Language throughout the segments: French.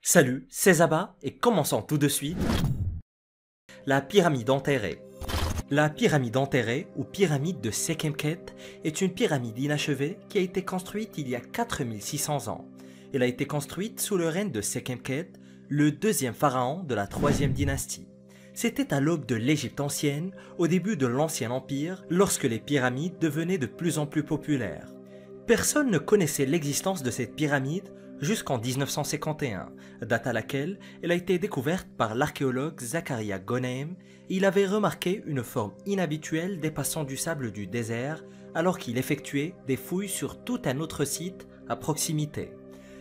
Salut, c'est Zaba et commençons tout de suite. La pyramide enterrée. La pyramide enterrée ou pyramide de Sekhemkhet est une pyramide inachevée qui a été construite il y a 4600 ans. Elle a été construite sous le règne de Sekhemkhet, le deuxième pharaon de la troisième dynastie. C'était à l'aube de l'Égypte ancienne, au début de l'Ancien Empire, lorsque les pyramides devenaient de plus en plus populaires. Personne ne connaissait l'existence de cette pyramide jusqu'en 1951, date à laquelle elle a été découverte par l'archéologue Zakaria Goneim. Il avait remarqué une forme inhabituelle dépassant du sable du désert alors qu'il effectuait des fouilles sur tout un autre site à proximité.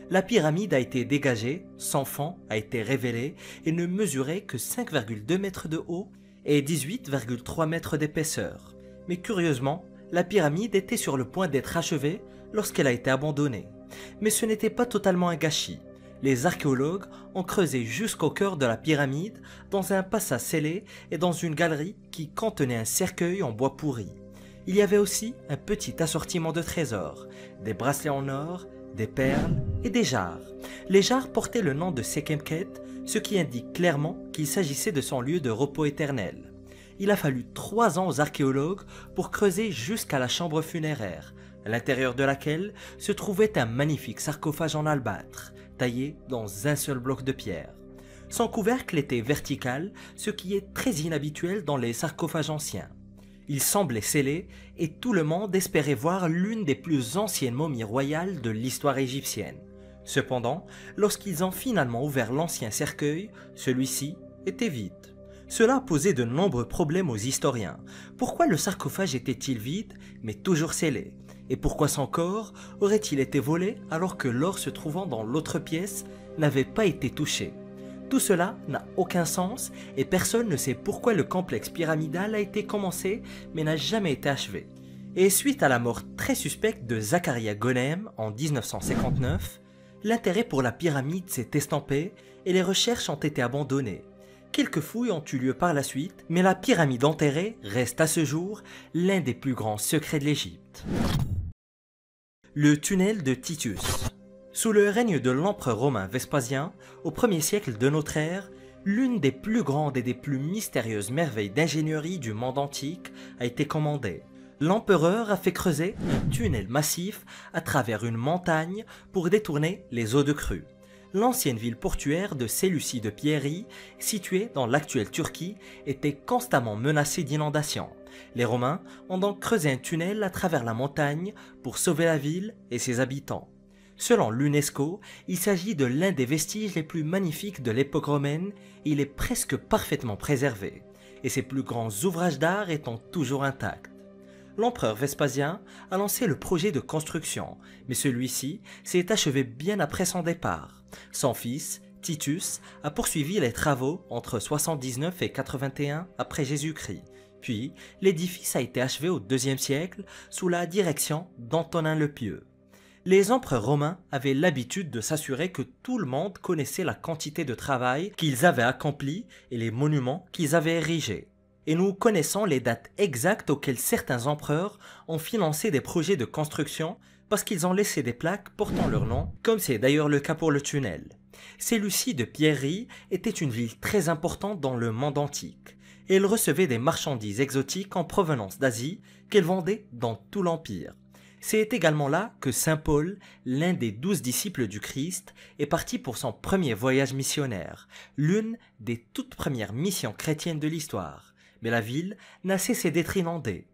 La pyramide a été dégagée, son fond a été révélé et ne mesurait que 5,2 mètres de haut et 18,3 mètres d'épaisseur. Mais curieusement, la pyramide était sur le point d'être achevée lorsqu'elle a été abandonnée. Mais ce n'était pas totalement un gâchis. Les archéologues ont creusé jusqu'au cœur de la pyramide, dans un passage scellé et dans une galerie qui contenait un cercueil en bois pourri. Il y avait aussi un petit assortiment de trésors, des bracelets en or, des perles et des jarres. Les jarres portaient le nom de Sekhemkhet, ce qui indique clairement qu'il s'agissait de son lieu de repos éternel. Il a fallu 3 ans aux archéologues pour creuser jusqu'à la chambre funéraire, à l'intérieur de laquelle se trouvait un magnifique sarcophage en albâtre, taillé dans un seul bloc de pierre. Son couvercle était vertical, ce qui est très inhabituel dans les sarcophages anciens. Il semblait scellé et tout le monde espérait voir l'une des plus anciennes momies royales de l'histoire égyptienne. Cependant, lorsqu'ils ont finalement ouvert l'ancien cercueil, celui-ci était vide. Cela a posé de nombreux problèmes aux historiens. Pourquoi le sarcophage était-il vide, mais toujours scellé? Et pourquoi son corps aurait-il été volé alors que l'or se trouvant dans l'autre pièce n'avait pas été touché? Tout cela n'a aucun sens et personne ne sait pourquoi le complexe pyramidal a été commencé mais n'a jamais été achevé. Et suite à la mort très suspecte de Zakaria Goneim en 1959, l'intérêt pour la pyramide s'est estampé et les recherches ont été abandonnées. Quelques fouilles ont eu lieu par la suite, mais la pyramide enterrée reste à ce jour l'un des plus grands secrets de l'Égypte. Le tunnel de Titus. Sous le règne de l'empereur romain Vespasien, au 1er siècle de notre ère, l'une des plus grandes et des plus mystérieuses merveilles d'ingénierie du monde antique a été commandée. L'empereur a fait creuser un tunnel massif à travers une montagne pour détourner les eaux de crue. L'ancienne ville portuaire de Séleucie de Pierrie, située dans l'actuelle Turquie, était constamment menacée d'inondations. Les Romains ont donc creusé un tunnel à travers la montagne pour sauver la ville et ses habitants. Selon l'UNESCO, il s'agit de l'un des vestiges les plus magnifiques de l'époque romaine et il est presque parfaitement préservé, et ses plus grands ouvrages d'art étant toujours intacts. L'empereur Vespasien a lancé le projet de construction, mais celui-ci s'est achevé bien après son départ. Son fils, Titus, a poursuivi les travaux entre 79 et 81 après Jésus-Christ. Puis, l'édifice a été achevé au IIe siècle sous la direction d'Antonin le Pieux. Les empereurs romains avaient l'habitude de s'assurer que tout le monde connaissait la quantité de travail qu'ils avaient accompli et les monuments qu'ils avaient érigés. Et nous connaissons les dates exactes auxquelles certains empereurs ont financé des projets de construction parce qu'ils ont laissé des plaques portant leur nom, comme c'est d'ailleurs le cas pour le tunnel. Séleucie de Pierrie était une ville très importante dans le monde antique, et elle recevait des marchandises exotiques en provenance d'Asie qu'elle vendait dans tout l'Empire. C'est également là que Saint Paul, l'un des 12 disciples du Christ, est parti pour son premier voyage missionnaire, l'une des toutes premières missions chrétiennes de l'histoire. Mais la ville n'a cessé d'être inondée.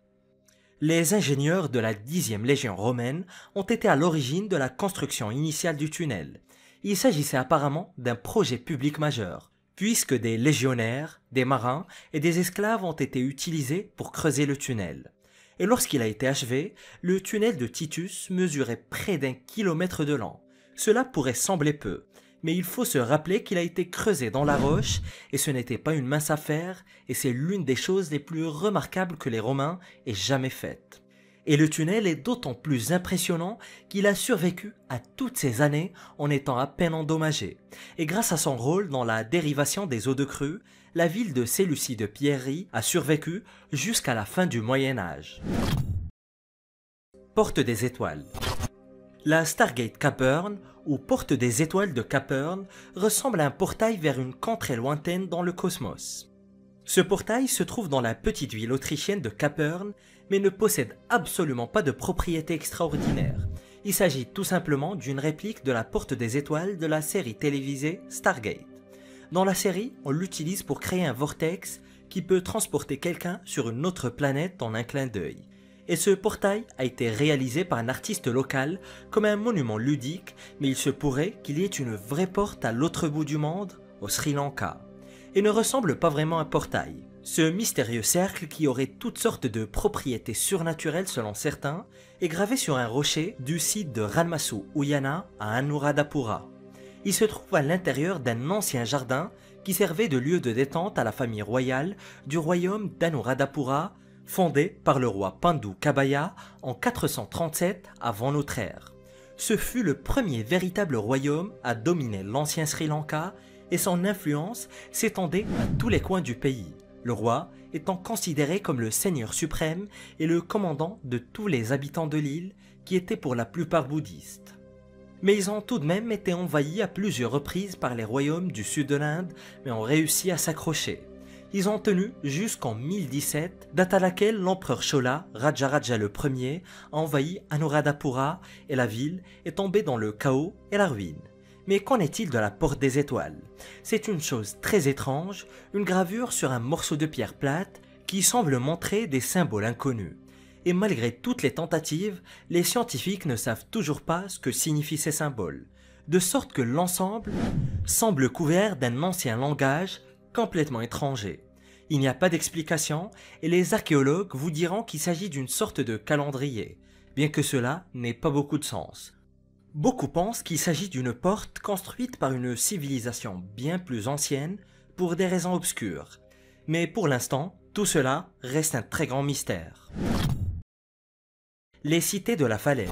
Les ingénieurs de la 10e Légion romaine ont été à l'origine de la construction initiale du tunnel. Il s'agissait apparemment d'un projet public majeur, puisque des légionnaires, des marins et des esclaves ont été utilisés pour creuser le tunnel. Et lorsqu'il a été achevé, le tunnel de Titus mesurait près d'1 kilomètre de long. Cela pourrait sembler peu, mais il faut se rappeler qu'il a été creusé dans la roche et ce n'était pas une mince affaire et c'est l'une des choses les plus remarquables que les Romains aient jamais faites. Et le tunnel est d'autant plus impressionnant qu'il a survécu à toutes ces années en étant à peine endommagé. Et grâce à son rôle dans la dérivation des eaux de crue, la ville de Séleucie de Pierrie a survécu jusqu'à la fin du Moyen Âge. Porte des étoiles. La Stargate Capern, ou Porte des Étoiles de Capern, ressemble à un portail vers une camp très lointaine dans le cosmos. Ce portail se trouve dans la petite ville autrichienne de Capern, mais ne possède absolument pas de propriétés extraordinaires. Il s'agit tout simplement d'une réplique de la Porte des Étoiles de la série télévisée Stargate. Dans la série, on l'utilise pour créer un vortex qui peut transporter quelqu'un sur une autre planète en un clin d'œil. Et ce portail a été réalisé par un artiste local comme un monument ludique, mais il se pourrait qu'il y ait une vraie porte à l'autre bout du monde, au Sri Lanka. Et ne ressemble pas vraiment à un portail. Ce mystérieux cercle, qui aurait toutes sortes de propriétés surnaturelles selon certains, est gravé sur un rocher du site de Ranmasu Uyana à Anuradhapura. Il se trouve à l'intérieur d'un ancien jardin qui servait de lieu de détente à la famille royale du royaume d'Anuradhapura, fondé par le roi Pandu Kabaya en 437 avant notre ère. Ce fut le premier véritable royaume à dominer l'ancien Sri Lanka et son influence s'étendait à tous les coins du pays, le roi étant considéré comme le seigneur suprême et le commandant de tous les habitants de l'île qui étaient pour la plupart bouddhistes. Mais ils ont tout de même été envahis à plusieurs reprises par les royaumes du sud de l'Inde, mais ont réussi à s'accrocher. Ils ont tenu jusqu'en 1017, date à laquelle l'empereur Chola, Rajaraja Ier, a envahi Anuradhapura et la ville est tombée dans le chaos et la ruine. Mais qu'en est-il de la Porte des Étoiles? C'est une chose très étrange, une gravure sur un morceau de pierre plate qui semble montrer des symboles inconnus. Et malgré toutes les tentatives, les scientifiques ne savent toujours pas ce que signifient ces symboles, de sorte que l'ensemble semble couvert d'un ancien langage complètement étranger. Il n'y a pas d'explication et les archéologues vous diront qu'il s'agit d'une sorte de calendrier, bien que cela n'ait pas beaucoup de sens. Beaucoup pensent qu'il s'agit d'une porte construite par une civilisation bien plus ancienne pour des raisons obscures, mais pour l'instant, tout cela reste un très grand mystère. Les cités de la falaise.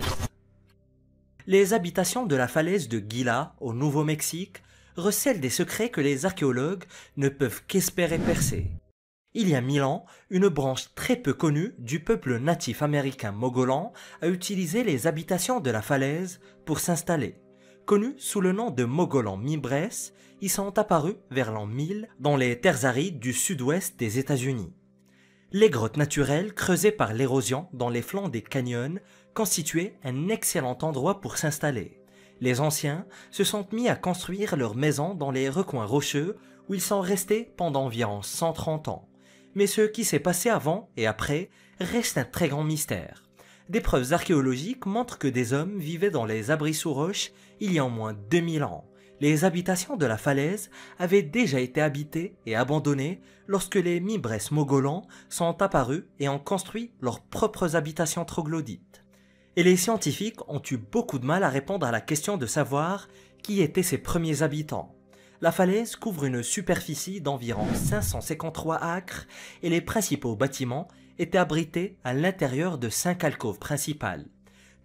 Les habitations de la falaise de Gila, au Nouveau-Mexique, recèlent des secrets que les archéologues ne peuvent qu'espérer percer. Il y a 1000 ans, une branche très peu connue du peuple natif américain Mogolan a utilisé les habitations de la falaise pour s'installer. Connus sous le nom de Mogolan Mimbres, ils sont apparus vers l'an 1000 dans les terres arides du sud-ouest des États-Unis. Les grottes naturelles creusées par l'érosion dans les flancs des canyons constituaient un excellent endroit pour s'installer. Les anciens se sont mis à construire leurs maisons dans les recoins rocheux où ils sont restés pendant environ 130 ans. Mais ce qui s'est passé avant et après reste un très grand mystère. Des preuves archéologiques montrent que des hommes vivaient dans les abris sous roches il y a au moins 2000 ans. Les habitations de la falaise avaient déjà été habitées et abandonnées lorsque les Mimbres Mogolans sont apparus et ont construit leurs propres habitations troglodytes. Et les scientifiques ont eu beaucoup de mal à répondre à la question de savoir qui étaient ces premiers habitants. La falaise couvre une superficie d'environ 553 acres et les principaux bâtiments étaient abrités à l'intérieur de 5 alcôves principales.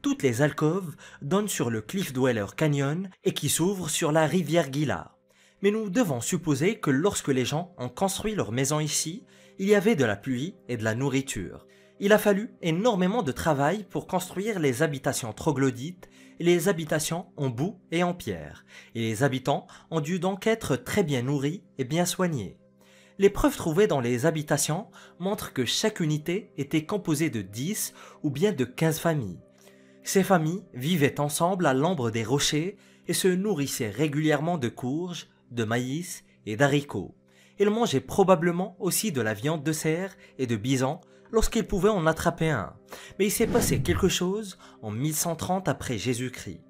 Toutes les alcôves donnent sur le Cliff Dweller Canyon et qui s'ouvrent sur la rivière Gila. Mais nous devons supposer que lorsque les gens ont construit leur maison ici, il y avait de la pluie et de la nourriture. Il a fallu énormément de travail pour construire les habitations troglodytes et les habitations en boue et en pierre, et les habitants ont dû donc être très bien nourris et bien soignés. Les preuves trouvées dans les habitations montrent que chaque unité était composée de 10 ou bien de 15 familles. Ces familles vivaient ensemble à l'ombre des rochers et se nourrissaient régulièrement de courges, de maïs et d'haricots. Ils mangeaient probablement aussi de la viande de cerf et de bison lorsqu'ils pouvaient en attraper un. Mais il s'est passé quelque chose en 1130 après Jésus-Christ.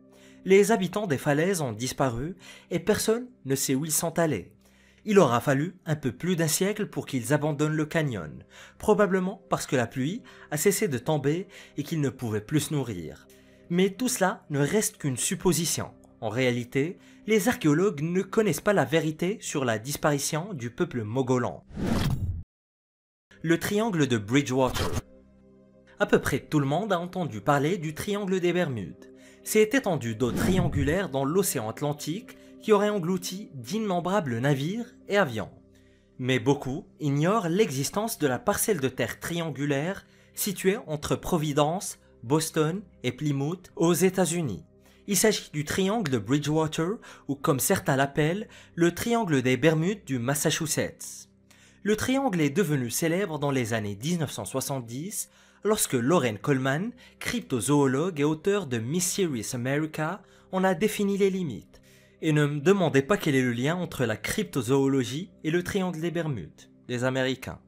Les habitants des falaises ont disparu et personne ne sait où ils sont allés. Il aura fallu un peu plus d'un siècle pour qu'ils abandonnent le canyon, probablement parce que la pluie a cessé de tomber et qu'ils ne pouvaient plus se nourrir. Mais tout cela ne reste qu'une supposition. En réalité, les archéologues ne connaissent pas la vérité sur la disparition du peuple mogolan. Le triangle de Bridgewater. À peu près tout le monde a entendu parler du triangle des Bermudes. C'est étendue d'eau triangulaire dans l'océan Atlantique qui aurait englouti d'innombrables navires et avions. Mais beaucoup ignorent l'existence de la parcelle de terre triangulaire située entre Providence, Boston et Plymouth aux États-Unis. Il s'agit du triangle de Bridgewater, ou comme certains l'appellent, le triangle des Bermudes du Massachusetts. Le triangle est devenu célèbre dans les années 1970 lorsque Loren Coleman, cryptozoologue et auteur de Mysterious America, en a défini les limites. Et ne me demandez pas quel est le lien entre la cryptozoologie et le triangle des Bermudes, des Américains.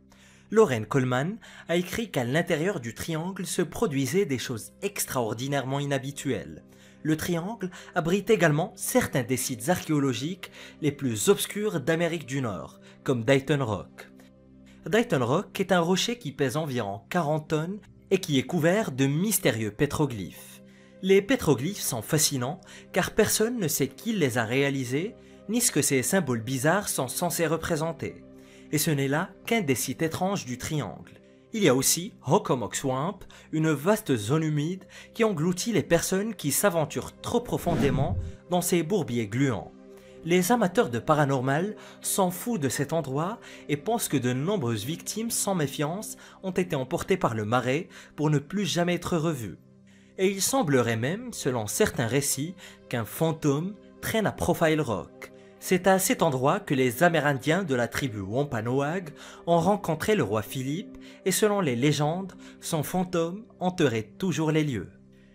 Loren Coleman a écrit qu'à l'intérieur du triangle se produisaient des choses extraordinairement inhabituelles. Le triangle abrite également certains des sites archéologiques les plus obscurs d'Amérique du Nord, comme Dayton Rock. Dayton Rock est un rocher qui pèse environ 40 tonnes et qui est couvert de mystérieux pétroglyphes. Les pétroglyphes sont fascinants car personne ne sait qui les a réalisés ni ce que ces symboles bizarres sont censés représenter. Et ce n'est là qu'un des sites étranges du triangle. Il y a aussi Hockomock Swamp, une vaste zone humide qui engloutit les personnes qui s'aventurent trop profondément dans ces bourbiers gluants. Les amateurs de paranormal s'en foutent de cet endroit et pensent que de nombreuses victimes sans méfiance ont été emportées par le marais pour ne plus jamais être revues. Et il semblerait même, selon certains récits, qu'un fantôme traîne à Profile Rock. C'est à cet endroit que les Amérindiens de la tribu Wampanoag ont rencontré le roi Philippe et selon les légendes, son fantôme hanterait toujours les lieux.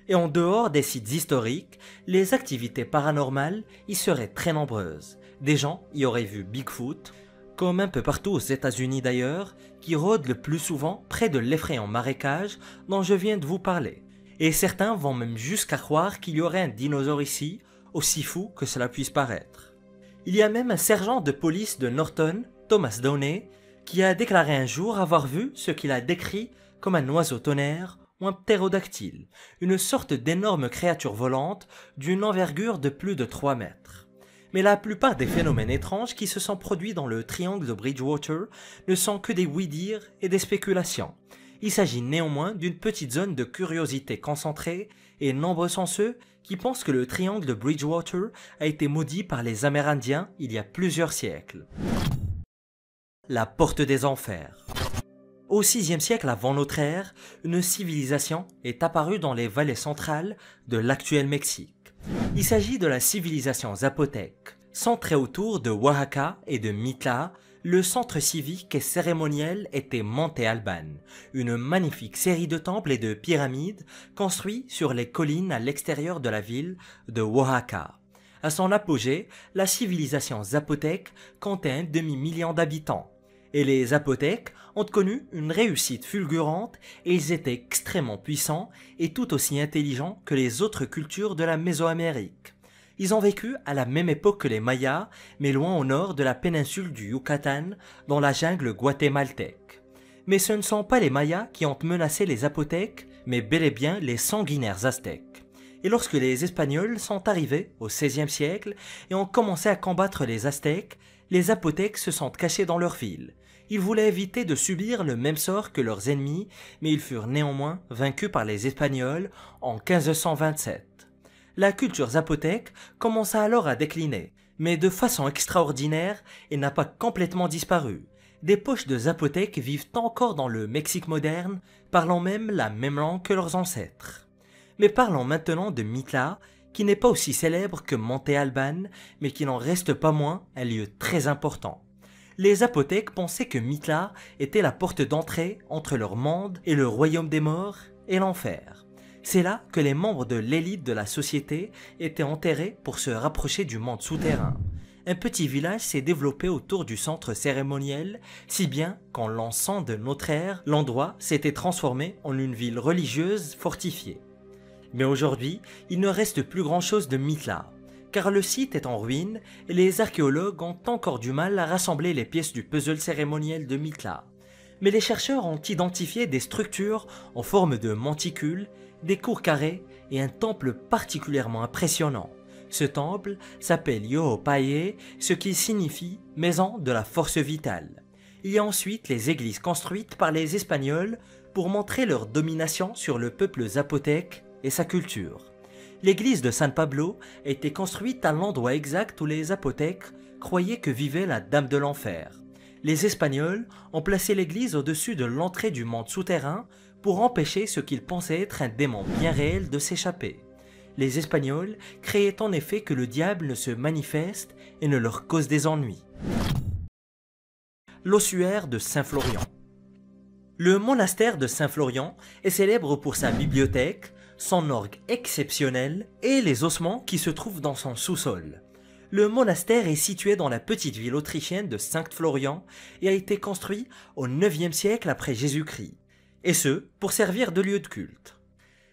Et en dehors des sites historiques, les activités paranormales y seraient très nombreuses. Des gens y auraient vu Bigfoot, comme un peu partout aux États-Unis d'ailleurs, qui rôde le plus souvent près de l'effrayant marécage dont je viens de vous parler. Et certains vont même jusqu'à croire qu'il y aurait un dinosaure ici, aussi fou que cela puisse paraître. Il y a même un sergent de police de Norton, Thomas Downey, qui a déclaré un jour avoir vu ce qu'il a décrit comme un oiseau tonnerre ou un ptérodactyle, une sorte d'énorme créature volante d'une envergure de plus de 3 mètres. Mais la plupart des phénomènes étranges qui se sont produits dans le triangle de Bridgewater ne sont que des oui-dire et des spéculations. Il s'agit néanmoins d'une petite zone de curiosité concentrée et nombreux sont ceux qui pensent que le triangle de Bridgewater a été maudit par les Amérindiens il y a plusieurs siècles. La porte des enfers. Au VIe siècle avant notre ère, une civilisation est apparue dans les vallées centrales de l'actuel Mexique. Il s'agit de la civilisation zapotèque. Centrée autour de Oaxaca et de Mitla, le centre civique et cérémoniel était Monte Alban, une magnifique série de temples et de pyramides construits sur les collines à l'extérieur de la ville de Oaxaca. À son apogée, la civilisation zapotèque comptait un demi-million d'habitants. Et les Zapotèques ont connu une réussite fulgurante et ils étaient extrêmement puissants et tout aussi intelligents que les autres cultures de la Mésoamérique. Ils ont vécu à la même époque que les Mayas, mais loin au nord de la péninsule du Yucatan, dans la jungle guatémaltèque. Mais ce ne sont pas les Mayas qui ont menacé les Zapotèques, mais bel et bien les sanguinaires Aztèques. Et lorsque les Espagnols sont arrivés au XVIe siècle et ont commencé à combattre les Aztèques, les Zapotèques se sont cachés dans leur ville. Ils voulaient éviter de subir le même sort que leurs ennemis, mais ils furent néanmoins vaincus par les Espagnols en 1527. La culture zapotèque commença alors à décliner, mais de façon extraordinaire et n'a pas complètement disparu. Des poches de Zapotèques vivent encore dans le Mexique moderne, parlant même la même langue que leurs ancêtres. Mais parlons maintenant de Mitla, qui n'est pas aussi célèbre que Monte Alban, mais qui n'en reste pas moins un lieu très important. Les Zapotèques pensaient que Mitla était la porte d'entrée entre leur monde et le royaume des morts et l'enfer. C'est là que les membres de l'élite de la société étaient enterrés pour se rapprocher du monde souterrain. Un petit village s'est développé autour du centre cérémoniel, si bien qu'en l'an 100 de notre ère, l'endroit s'était transformé en une ville religieuse fortifiée. Mais aujourd'hui, il ne reste plus grand-chose de Mitla, car le site est en ruine et les archéologues ont encore du mal à rassembler les pièces du puzzle cérémoniel de Mitla. Mais les chercheurs ont identifié des structures en forme de monticules, des cours carrés et un temple particulièrement impressionnant. Ce temple s'appelle Yohopaye, ce qui signifie « maison de la force vitale ». Il y a ensuite les églises construites par les Espagnols pour montrer leur domination sur le peuple zapotèque et sa culture. L'église de San Pablo a été construite à l'endroit exact où les Zapotèques croyaient que vivait la Dame de l'Enfer. Les Espagnols ont placé l'église au-dessus de l'entrée du monde souterrain pour empêcher ce qu'ils pensaient être un démon bien réel de s'échapper. les Espagnols créaient en effet que le diable ne se manifeste et ne leur cause des ennuis. L'ossuaire de Saint-Florian. Le monastère de Saint-Florian est célèbre pour sa bibliothèque, son orgue exceptionnel et les ossements qui se trouvent dans son sous-sol. Le monastère est situé dans la petite ville autrichienne de Saint-Florian et a été construit au IXe siècle après Jésus-Christ, et ce, pour servir de lieu de culte.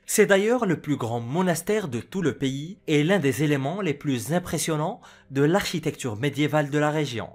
C'est d'ailleurs le plus grand monastère de tout le pays et l'un des éléments les plus impressionnants de l'architecture médiévale de la région.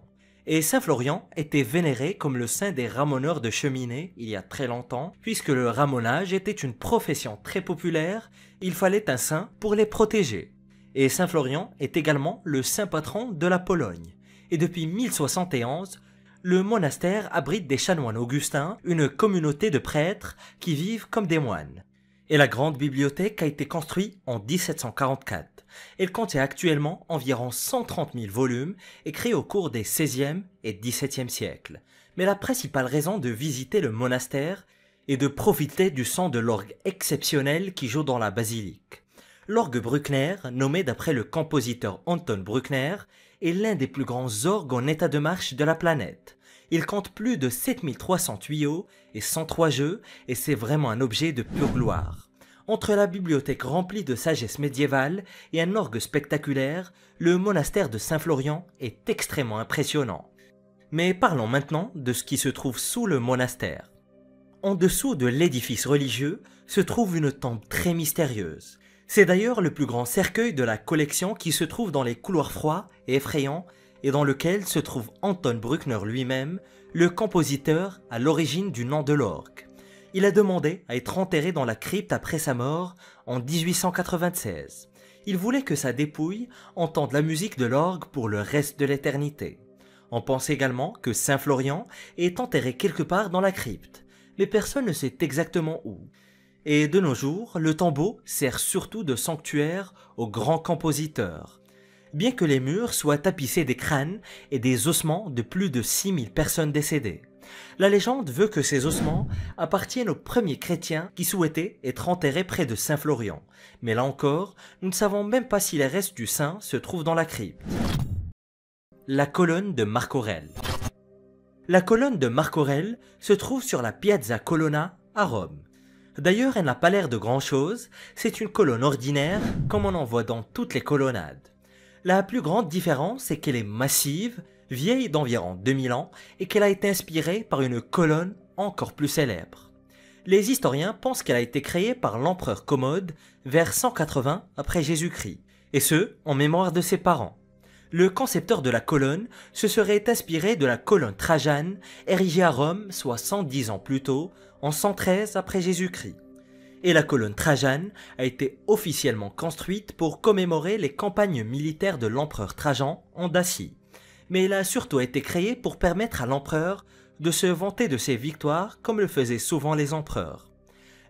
Et Saint-Florian était vénéré comme le saint des ramoneurs de cheminées il y a très longtemps, puisque le ramonage était une profession très populaire, il fallait un saint pour les protéger. Et Saint-Florian est également le saint patron de la Pologne. Et depuis 1071, le monastère abrite des chanoines augustins, une communauté de prêtres qui vivent comme des moines. Et la grande bibliothèque a été construite en 1744. Elle contient actuellement environ 130 000 volumes écrits au cours des XVIe et XVIIe siècles. Mais la principale raison de visiter le monastère est de profiter du son de l'orgue exceptionnel qui joue dans la basilique. L'orgue Bruckner, nommé d'après le compositeur Anton Bruckner, est l'un des plus grands orgues en état de marche de la planète. Il compte plus de 7300 tuyaux et 103 jeux et c'est vraiment un objet de pure gloire. Entre la bibliothèque remplie de sagesse médiévale et un orgue spectaculaire, le monastère de Saint-Florian est extrêmement impressionnant. Mais parlons maintenant de ce qui se trouve sous le monastère. En dessous de l'édifice religieux se trouve une tombe très mystérieuse. C'est d'ailleurs le plus grand cercueil de la collection qui se trouve dans les couloirs froids et effrayants et dans lequel se trouve Anton Bruckner lui-même, le compositeur à l'origine du nom de l'orgue. Il a demandé à être enterré dans la crypte après sa mort en 1896. Il voulait que sa dépouille entende la musique de l'orgue pour le reste de l'éternité. On pense également que Saint-Florian est enterré quelque part dans la crypte, mais personne ne sait exactement où. Et de nos jours, le tombeau sert surtout de sanctuaire aux grands compositeurs. Bien que les murs soient tapissés des crânes et des ossements de plus de 6000 personnes décédées. La légende veut que ces ossements appartiennent aux premiers chrétiens qui souhaitaient être enterrés près de Saint-Florian. Mais là encore, nous ne savons même pas si les restes du saint se trouvent dans la crypte. La colonne de Marc Aurèle. La colonne de Marc Aurèle se trouve sur la Piazza Colonna à Rome. D'ailleurs, elle n'a pas l'air de grand-chose, c'est une colonne ordinaire comme on en voit dans toutes les colonnades. La plus grande différence est qu'elle est massive, vieille d'environ 2000 ans et qu'elle a été inspirée par une colonne encore plus célèbre. Les historiens pensent qu'elle a été créée par l'empereur Commode vers 180 après Jésus-Christ, et ce, en mémoire de ses parents. Le concepteur de la colonne se serait inspiré de la colonne Trajane, érigée à Rome soit 110 ans plus tôt, en 113 après Jésus-Christ. Et la colonne Trajane a été officiellement construite pour commémorer les campagnes militaires de l'empereur Trajan en Dacie. Mais elle a surtout été créée pour permettre à l'empereur de se vanter de ses victoires comme le faisaient souvent les empereurs.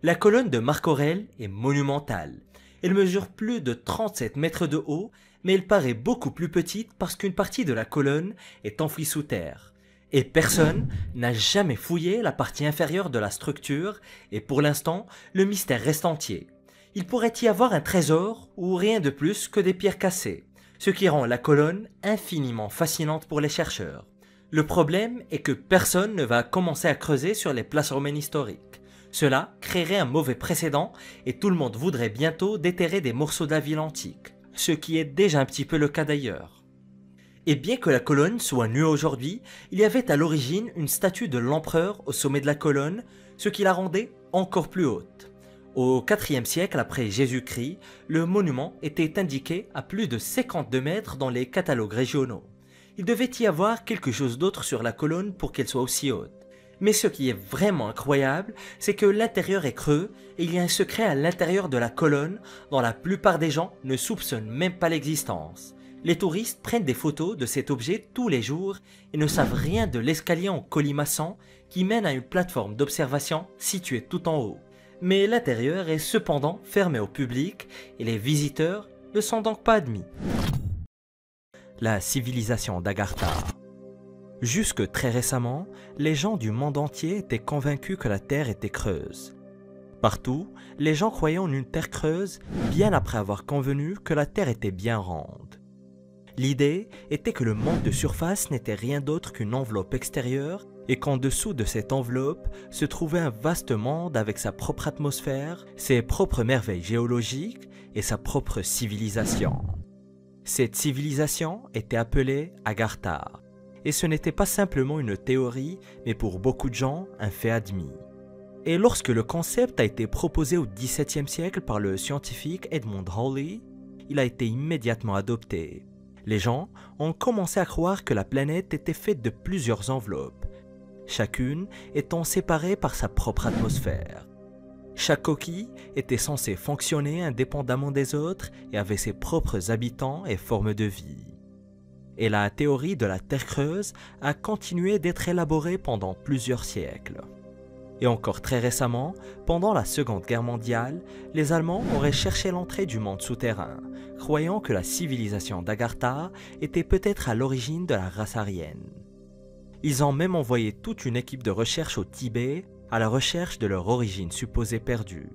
La colonne de Marc Aurèle est monumentale. Elle mesure plus de 37 mètres de haut, mais elle paraît beaucoup plus petite parce qu'une partie de la colonne est enfouie sous terre. Et personne n'a jamais fouillé la partie inférieure de la structure et pour l'instant, le mystère reste entier. Il pourrait y avoir un trésor ou rien de plus que des pierres cassées, ce qui rend la colonne infiniment fascinante pour les chercheurs. Le problème est que personne ne va commencer à creuser sur les places romaines historiques. Cela créerait un mauvais précédent et tout le monde voudrait bientôt déterrer des morceaux de la ville antique, ce qui est déjà un petit peu le cas d'ailleurs. Et bien que la colonne soit nue aujourd'hui, il y avait à l'origine une statue de l'empereur au sommet de la colonne, ce qui la rendait encore plus haute. Au IVe siècle après Jésus-Christ, le monument était indiqué à plus de 52 mètres dans les catalogues régionaux. Il devait y avoir quelque chose d'autre sur la colonne pour qu'elle soit aussi haute. Mais ce qui est vraiment incroyable, c'est que l'intérieur est creux et il y a un secret à l'intérieur de la colonne dont la plupart des gens ne soupçonnent même pas l'existence. Les touristes prennent des photos de cet objet tous les jours et ne savent rien de l'escalier en colimaçon qui mène à une plateforme d'observation située tout en haut. Mais l'intérieur est cependant fermé au public et les visiteurs ne sont donc pas admis. La civilisation d'Agartha. Jusque très récemment, les gens du monde entier étaient convaincus que la Terre était creuse. Partout, les gens croyaient en une terre creuse bien après avoir convenu que la terre était bien ronde. L'idée était que le manque de surface n'était rien d'autre qu'une enveloppe extérieure et qu'en dessous de cette enveloppe se trouvait un vaste monde avec sa propre atmosphère, ses propres merveilles géologiques et sa propre civilisation. Cette civilisation était appelée Agartha, et ce n'était pas simplement une théorie, mais pour beaucoup de gens, un fait admis. Et lorsque le concept a été proposé au XVIIe siècle par le scientifique Edmund Halley, il a été immédiatement adopté. Les gens ont commencé à croire que la planète était faite de plusieurs enveloppes, chacune étant séparée par sa propre atmosphère. Chaque coquille était censée fonctionner indépendamment des autres et avait ses propres habitants et formes de vie. Et la théorie de la Terre creuse a continué d'être élaborée pendant plusieurs siècles. Et encore très récemment, pendant la Seconde Guerre mondiale, les Allemands auraient cherché l'entrée du monde souterrain, croyant que la civilisation d'Agartha était peut-être à l'origine de la race aryenne. Ils ont même envoyé toute une équipe de recherche au Tibet à la recherche de leur origine supposée perdue.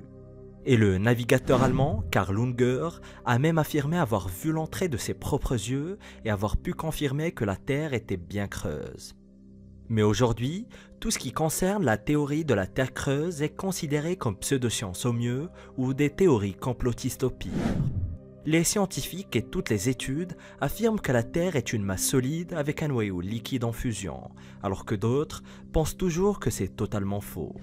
Et le navigateur allemand Karl Unger a même affirmé avoir vu l'entrée de ses propres yeux et avoir pu confirmer que la Terre était bien creuse. Mais aujourd'hui, tout ce qui concerne la théorie de la Terre creuse est considéré comme pseudoscience au mieux ou des théories complotistes au pire. Les scientifiques et toutes les études affirment que la Terre est une masse solide avec un noyau liquide en fusion, alors que d'autres pensent toujours que c'est totalement faux.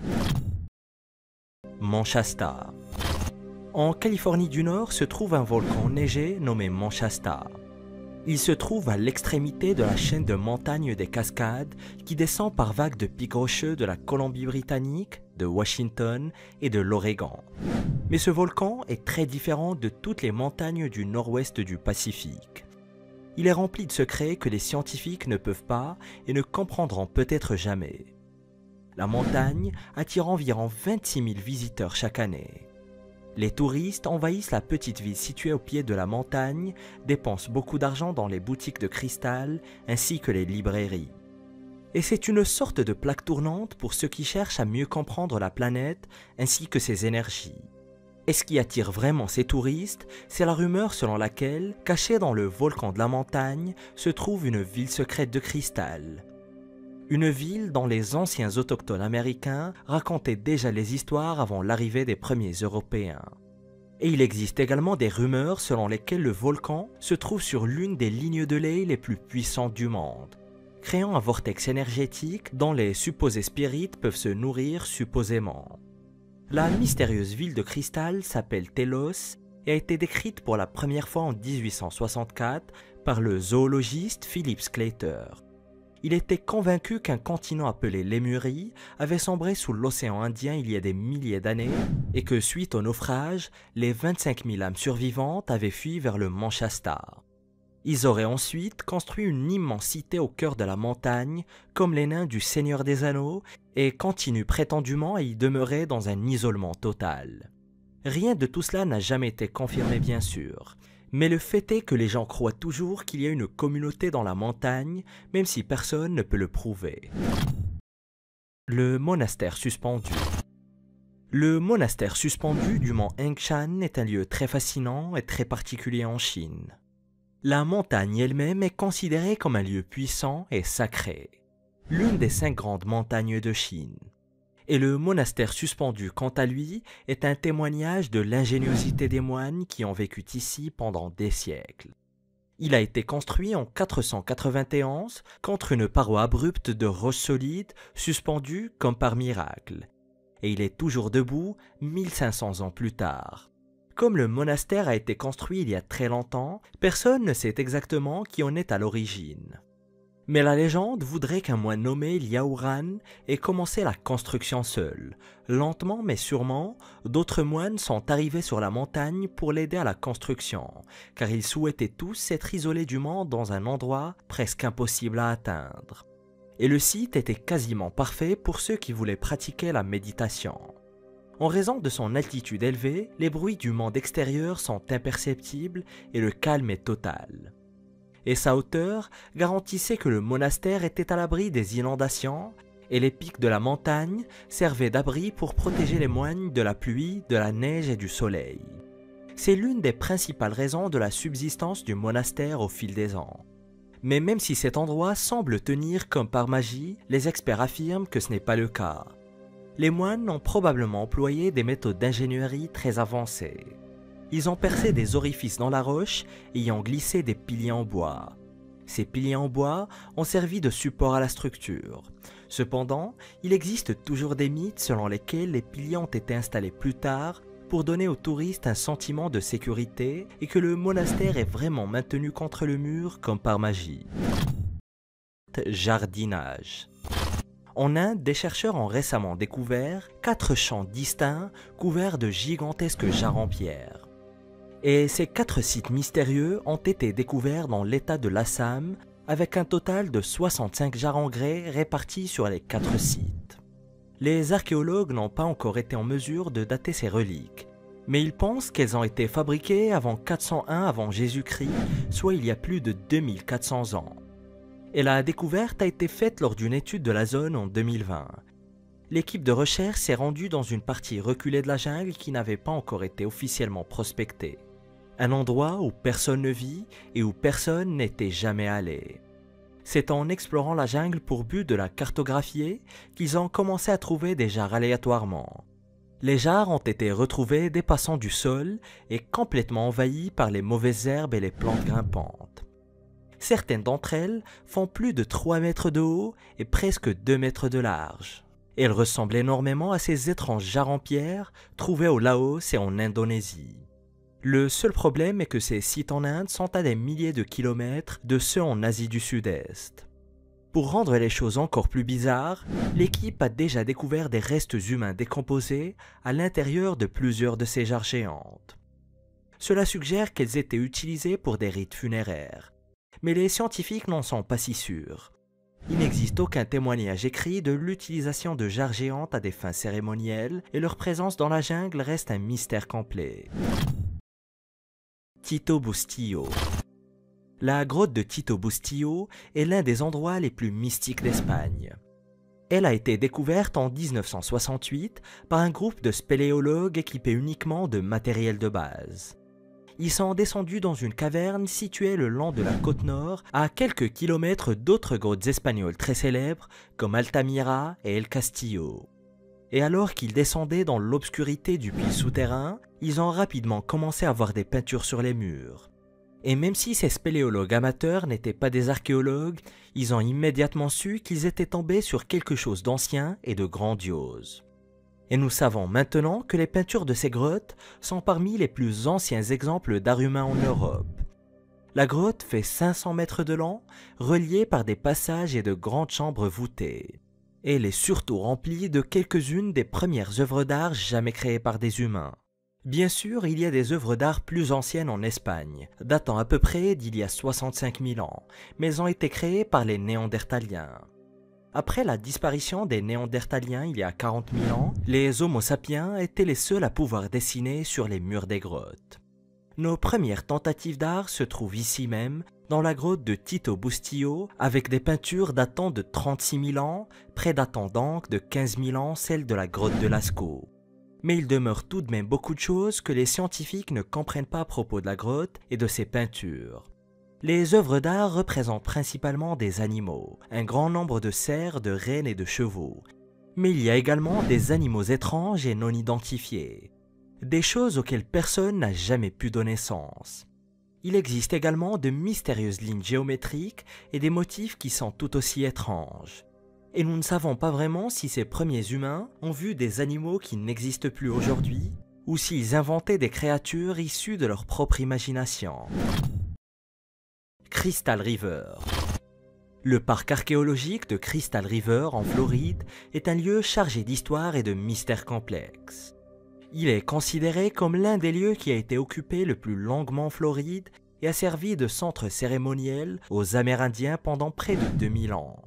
Mont Shasta. En Californie du Nord se trouve un volcan neigé nommé Mont Shasta. Il se trouve à l'extrémité de la chaîne de montagnes des Cascades qui descend par vagues de pics rocheux de la Colombie-Britannique, de Washington et de l'Oregon. Mais ce volcan est très différent de toutes les montagnes du nord-ouest du Pacifique. Il est rempli de secrets que les scientifiques ne peuvent pas et ne comprendront peut-être jamais. La montagne attire environ 26 000 visiteurs chaque année. Les touristes envahissent la petite ville située au pied de la montagne, dépensent beaucoup d'argent dans les boutiques de cristal ainsi que les librairies. Et c'est une sorte de plaque tournante pour ceux qui cherchent à mieux comprendre la planète ainsi que ses énergies. Et ce qui attire vraiment ces touristes, c'est la rumeur selon laquelle, cachée dans le volcan de la montagne, se trouve une ville secrète de cristal. Une ville dont les anciens autochtones américains racontaient déjà les histoires avant l'arrivée des premiers Européens. Et il existe également des rumeurs selon lesquelles le volcan se trouve sur l'une des lignes de lait les plus puissantes du monde, créant un vortex énergétique dont les supposés spirites peuvent se nourrir supposément. La mystérieuse ville de cristal s'appelle Telos et a été décrite pour la première fois en 1864 par le zoologiste Philip Sclater. Il était convaincu qu'un continent appelé Lémurie avait sombré sous l'océan Indien il y a des milliers d'années et que suite au naufrage, les 25 000 âmes survivantes avaient fui vers le Mont Shasta. Ils auraient ensuite construit une immense cité au cœur de la montagne, comme les nains du Seigneur des Anneaux, et continuent prétendument à y demeurer dans un isolement total. Rien de tout cela n'a jamais été confirmé bien sûr. Mais le fait est que les gens croient toujours qu'il y a une communauté dans la montagne, même si personne ne peut le prouver. Le monastère suspendu. Le monastère suspendu du mont Hengshan est un lieu très fascinant et très particulier en Chine. La montagne elle-même est considérée comme un lieu puissant et sacré, l'une des 5 grandes montagnes de Chine. Et le monastère suspendu, quant à lui, est un témoignage de l'ingéniosité des moines qui ont vécu ici pendant des siècles. Il a été construit en 491 contre une paroi abrupte de roches solides suspendue comme par miracle. Et il est toujours debout 1500 ans plus tard. Comme le monastère a été construit il y a très longtemps, personne ne sait exactement qui en est à l'origine. Mais la légende voudrait qu'un moine nommé Liao Ran ait commencé la construction seul. Lentement mais sûrement, d'autres moines sont arrivés sur la montagne pour l'aider à la construction, car ils souhaitaient tous être isolés du monde dans un endroit presque impossible à atteindre. Et le site était quasiment parfait pour ceux qui voulaient pratiquer la méditation. En raison de son altitude élevée, les bruits du monde extérieur sont imperceptibles et le calme est total. Et sa hauteur garantissait que le monastère était à l'abri des inondations et les pics de la montagne servaient d'abri pour protéger les moines de la pluie, de la neige et du soleil. C'est l'une des principales raisons de la subsistance du monastère au fil des ans. Mais même si cet endroit semble tenir comme par magie, les experts affirment que ce n'est pas le cas. Les moines ont probablement employé des méthodes d'ingénierie très avancées. Ils ont percé des orifices dans la roche et y ont glissé des piliers en bois. Ces piliers en bois ont servi de support à la structure. Cependant, il existe toujours des mythes selon lesquels les piliers ont été installés plus tard pour donner aux touristes un sentiment de sécurité et que le monastère est vraiment maintenu contre le mur comme par magie. Jardinage. En Inde, des chercheurs ont récemment découvert 4 champs distincts couverts de gigantesques jarres en pierre. Et ces 4 sites mystérieux ont été découverts dans l'état de l'Assam avec un total de 65 jarres en grès répartis sur les 4 sites. Les archéologues n'ont pas encore été en mesure de dater ces reliques, mais ils pensent qu'elles ont été fabriquées avant 401 avant Jésus-Christ, soit il y a plus de 2400 ans. Et la découverte a été faite lors d'une étude de la zone en 2020. L'équipe de recherche s'est rendue dans une partie reculée de la jungle qui n'avait pas encore été officiellement prospectée. Un endroit où personne ne vit et où personne n'était jamais allé. C'est en explorant la jungle pour but de la cartographier qu'ils ont commencé à trouver des jarres aléatoirement. Les jarres ont été retrouvées dépassant du sol et complètement envahies par les mauvaises herbes et les plantes grimpantes. Certaines d'entre elles font plus de 3 mètres de haut et presque 2 mètres de large. Elles ressemblent énormément à ces étranges jarres en pierre trouvées au Laos et en Indonésie. Le seul problème est que ces sites en Inde sont à des milliers de kilomètres de ceux en Asie du Sud-Est. Pour rendre les choses encore plus bizarres, l'équipe a déjà découvert des restes humains décomposés à l'intérieur de plusieurs de ces jarres géantes. Cela suggère qu'elles étaient utilisées pour des rites funéraires, mais les scientifiques n'en sont pas si sûrs. Il n'existe aucun témoignage écrit de l'utilisation de jarres géantes à des fins cérémonielles et leur présence dans la jungle reste un mystère complet. Tito Bustillo. La grotte de Tito Bustillo est l'un des endroits les plus mystiques d'Espagne. Elle a été découverte en 1968 par un groupe de spéléologues équipés uniquement de matériel de base. Ils sont descendus dans une caverne située le long de la côte nord à quelques kilomètres d'autres grottes espagnoles très célèbres comme Altamira et El Castillo. Et alors qu'ils descendaient dans l'obscurité du puits souterrain, ils ont rapidement commencé à voir des peintures sur les murs. Et même si ces spéléologues amateurs n'étaient pas des archéologues, ils ont immédiatement su qu'ils étaient tombés sur quelque chose d'ancien et de grandiose. Et nous savons maintenant que les peintures de ces grottes sont parmi les plus anciens exemples d'art humain en Europe. La grotte fait 500 mètres de long, reliée par des passages et de grandes chambres voûtées. Et elle est surtout remplie de quelques-unes des premières œuvres d'art jamais créées par des humains. Bien sûr, il y a des œuvres d'art plus anciennes en Espagne, datant à peu près d'il y a 65 000 ans, mais elles ont été créées par les Néandertaliens. Après la disparition des Néandertaliens il y a 40 000 ans, les Homo sapiens étaient les seuls à pouvoir dessiner sur les murs des grottes. Nos premières tentatives d'art se trouvent ici même, dans la grotte de Tito Bustillo, avec des peintures datant de 36 000 ans, prédatant donc de 15 000 ans celles de la grotte de Lascaux. Mais il demeure tout de même beaucoup de choses que les scientifiques ne comprennent pas à propos de la grotte et de ses peintures. Les œuvres d'art représentent principalement des animaux, un grand nombre de cerfs, de rennes et de chevaux. Mais il y a également des animaux étranges et non identifiés. Des choses auxquelles personne n'a jamais pu donner sens. Il existe également de mystérieuses lignes géométriques et des motifs qui sont tout aussi étranges. Et nous ne savons pas vraiment si ces premiers humains ont vu des animaux qui n'existent plus aujourd'hui, ou s'ils inventaient des créatures issues de leur propre imagination. Crystal River. Le parc archéologique de Crystal River en Floride est un lieu chargé d'histoire et de mystères complexes. Il est considéré comme l'un des lieux qui a été occupé le plus longuement en Floride et a servi de centre cérémoniel aux Amérindiens pendant près de 2000 ans.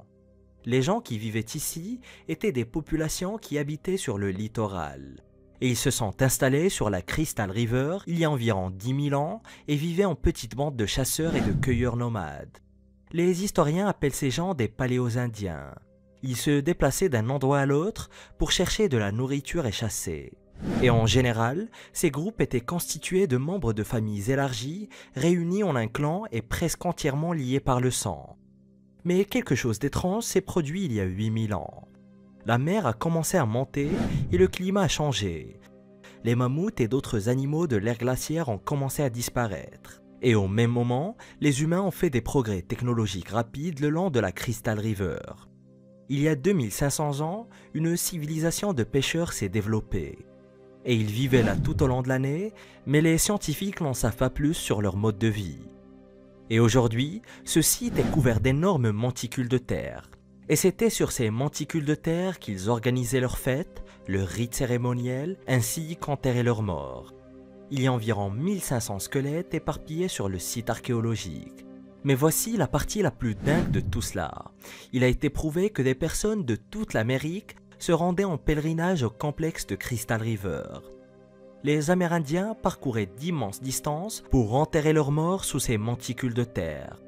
Les gens qui vivaient ici étaient des populations qui habitaient sur le littoral. Et ils se sont installés sur la Crystal River il y a environ 10 000 ans et vivaient en petites bandes de chasseurs et de cueilleurs nomades. Les historiens appellent ces gens des Paléo-Indiens. Ils se déplaçaient d'un endroit à l'autre pour chercher de la nourriture et chasser. Et en général, ces groupes étaient constitués de membres de familles élargies, réunis en un clan et presque entièrement liés par le sang. Mais quelque chose d'étrange s'est produit il y a 8000 ans. La mer a commencé à monter et le climat a changé. Les mammouths et d'autres animaux de l'ère glaciaire ont commencé à disparaître. Et au même moment, les humains ont fait des progrès technologiques rapides le long de la Crystal River. Il y a 2500 ans, une civilisation de pêcheurs s'est développée. Et ils vivaient là tout au long de l'année, mais les scientifiques n'en savent pas plus sur leur mode de vie. Et aujourd'hui, ce site est couvert d'énormes monticules de terre. Et c'était sur ces monticules de terre qu'ils organisaient leurs fêtes, leurs rites cérémoniels, ainsi qu'enterraient leurs morts. Il y a environ 1500 squelettes éparpillés sur le site archéologique. Mais voici la partie la plus dingue de tout cela. Il a été prouvé que des personnes de toute l'Amérique se rendaient en pèlerinage au complexe de Crystal River. Les Amérindiens parcouraient d'immenses distances pour enterrer leurs morts sous ces monticules de terre.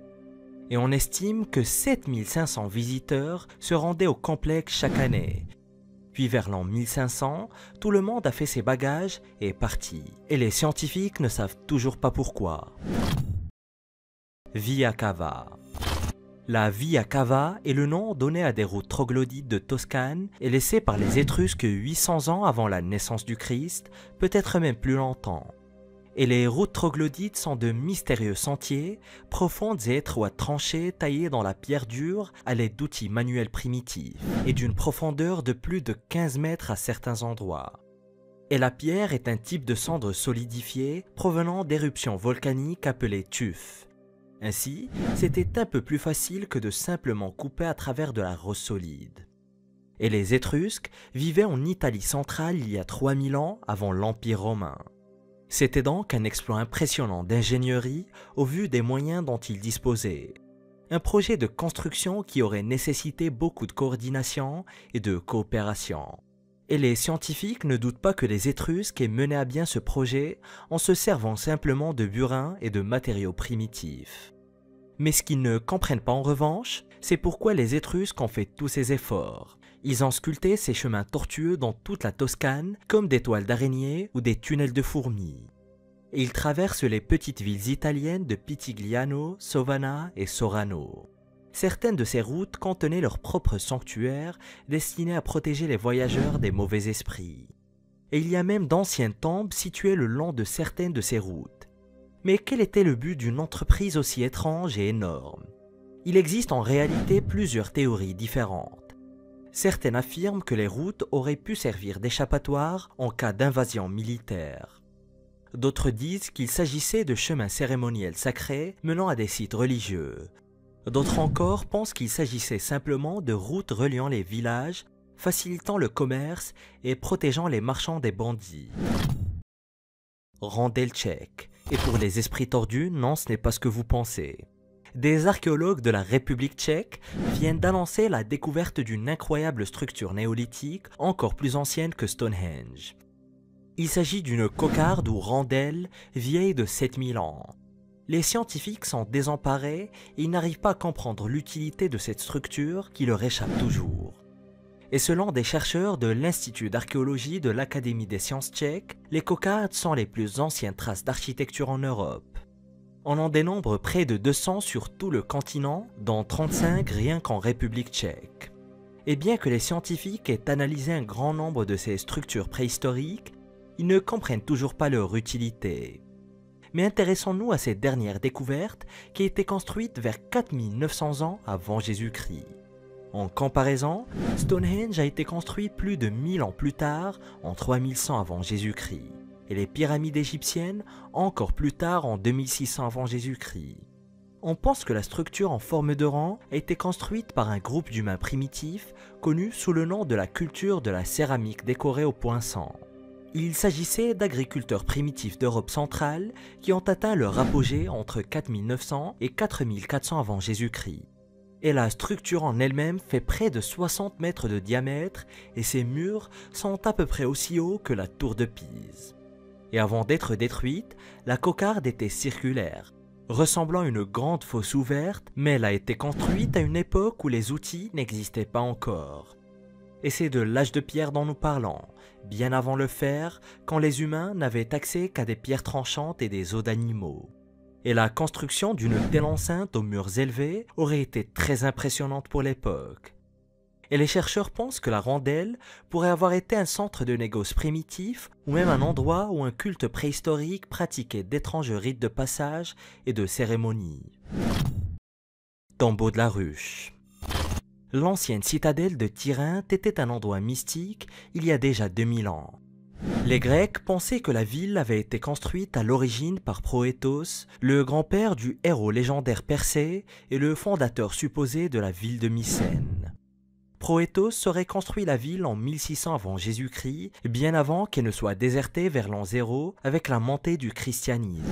Et on estime que 7500 visiteurs se rendaient au complexe chaque année. Puis vers l'an 1500, tout le monde a fait ses bagages et est parti. Et les scientifiques ne savent toujours pas pourquoi. Via Cava. La Via Cava est le nom donné à des routes troglodytes de Toscane et laissées par les Étrusques 800 ans avant la naissance du Christ, peut-être même plus longtemps. Et les routes troglodytes sont de mystérieux sentiers, profondes et étroites tranchées taillées dans la pierre dure à l'aide d'outils manuels primitifs et d'une profondeur de plus de 15 mètres à certains endroits. Et la pierre est un type de cendre solidifiée provenant d'éruptions volcaniques appelées tufs. Ainsi, c'était un peu plus facile que de simplement couper à travers de la roche solide. Et les Étrusques vivaient en Italie centrale il y a 3000 ans avant l'Empire romain. C'était donc un exploit impressionnant d'ingénierie au vu des moyens dont ils disposaient. Un projet de construction qui aurait nécessité beaucoup de coordination et de coopération. Et les scientifiques ne doutent pas que les Étrusques aient mené à bien ce projet en se servant simplement de burin et de matériaux primitifs. Mais ce qu'ils ne comprennent pas en revanche, c'est pourquoi les Étrusques ont fait tous ces efforts. Ils ont sculpté ces chemins tortueux dans toute la Toscane comme des toiles d'araignées ou des tunnels de fourmis. Et ils traversent les petites villes italiennes de Pitigliano, Sovana et Sorano. Certaines de ces routes contenaient leurs propres sanctuaires destinés à protéger les voyageurs des mauvais esprits. Et il y a même d'anciennes tombes situées le long de certaines de ces routes. Mais quel était le but d'une entreprise aussi étrange et énorme? Il existe en réalité plusieurs théories différentes. Certaines affirment que les routes auraient pu servir d'échappatoire en cas d'invasion militaire. D'autres disent qu'il s'agissait de chemins cérémoniels sacrés menant à des sites religieux. D'autres encore pensent qu'il s'agissait simplement de routes reliant les villages, facilitant le commerce et protégeant les marchands des bandits. Rondel tchèque. Et pour les esprits tordus, non, ce n'est pas ce que vous pensez. Des archéologues de la République tchèque viennent d'annoncer la découverte d'une incroyable structure néolithique encore plus ancienne que Stonehenge. Il s'agit d'une cocarde ou rondelle vieille de 7000 ans. Les scientifiques sont désemparés et ils n'arrivent pas à comprendre l'utilité de cette structure qui leur échappe toujours. Et selon des chercheurs de l'Institut d'archéologie de l'Académie des sciences tchèques, les cocardes sont les plus anciennes traces d'architecture en Europe. On en dénombre près de 200 sur tout le continent, dont 35 rien qu'en République tchèque. Et bien que les scientifiques aient analysé un grand nombre de ces structures préhistoriques, ils ne comprennent toujours pas leur utilité. Mais intéressons-nous à cette dernière découverte qui a été construite vers 4900 ans avant Jésus-Christ. En comparaison, Stonehenge a été construit plus de 1000 ans plus tard, en 3100 avant Jésus-Christ, et les pyramides égyptiennes encore plus tard en 2600 avant Jésus-Christ. On pense que la structure en forme de rang a été construite par un groupe d'humains primitifs connu sous le nom de la culture de la céramique décorée au poinçon. Il s'agissait d'agriculteurs primitifs d'Europe centrale qui ont atteint leur apogée entre 4900 et 4400 avant Jésus-Christ. Et la structure en elle-même fait près de 60 mètres de diamètre et ses murs sont à peu près aussi hauts que la tour de Pise. Et avant d'être détruite, la cocarde était circulaire. ressemblant à une grande fosse ouverte, mais elle a été construite à une époque où les outils n'existaient pas encore. Et c'est de l'âge de pierre dont nous parlons, bien avant le fer, quand les humains n'avaient accès qu'à des pierres tranchantes et des os d'animaux. Et la construction d'une telle enceinte aux murs élevés aurait été très impressionnante pour l'époque. Et les chercheurs pensent que la rondelle pourrait avoir été un centre de négoce primitif ou même un endroit où un culte préhistorique pratiquait d'étranges rites de passage et de cérémonies. Tombeau de la ruche. L'ancienne citadelle de Tirynthe était un endroit mystique il y a déjà 2000 ans. Les Grecs pensaient que la ville avait été construite à l'origine par Proétos, le grand-père du héros légendaire Persée et le fondateur supposé de la ville de Mycène. Proétos aurait construit la ville en 1600 avant Jésus-Christ, bien avant qu'elle ne soit désertée vers l'an 0 avec la montée du christianisme.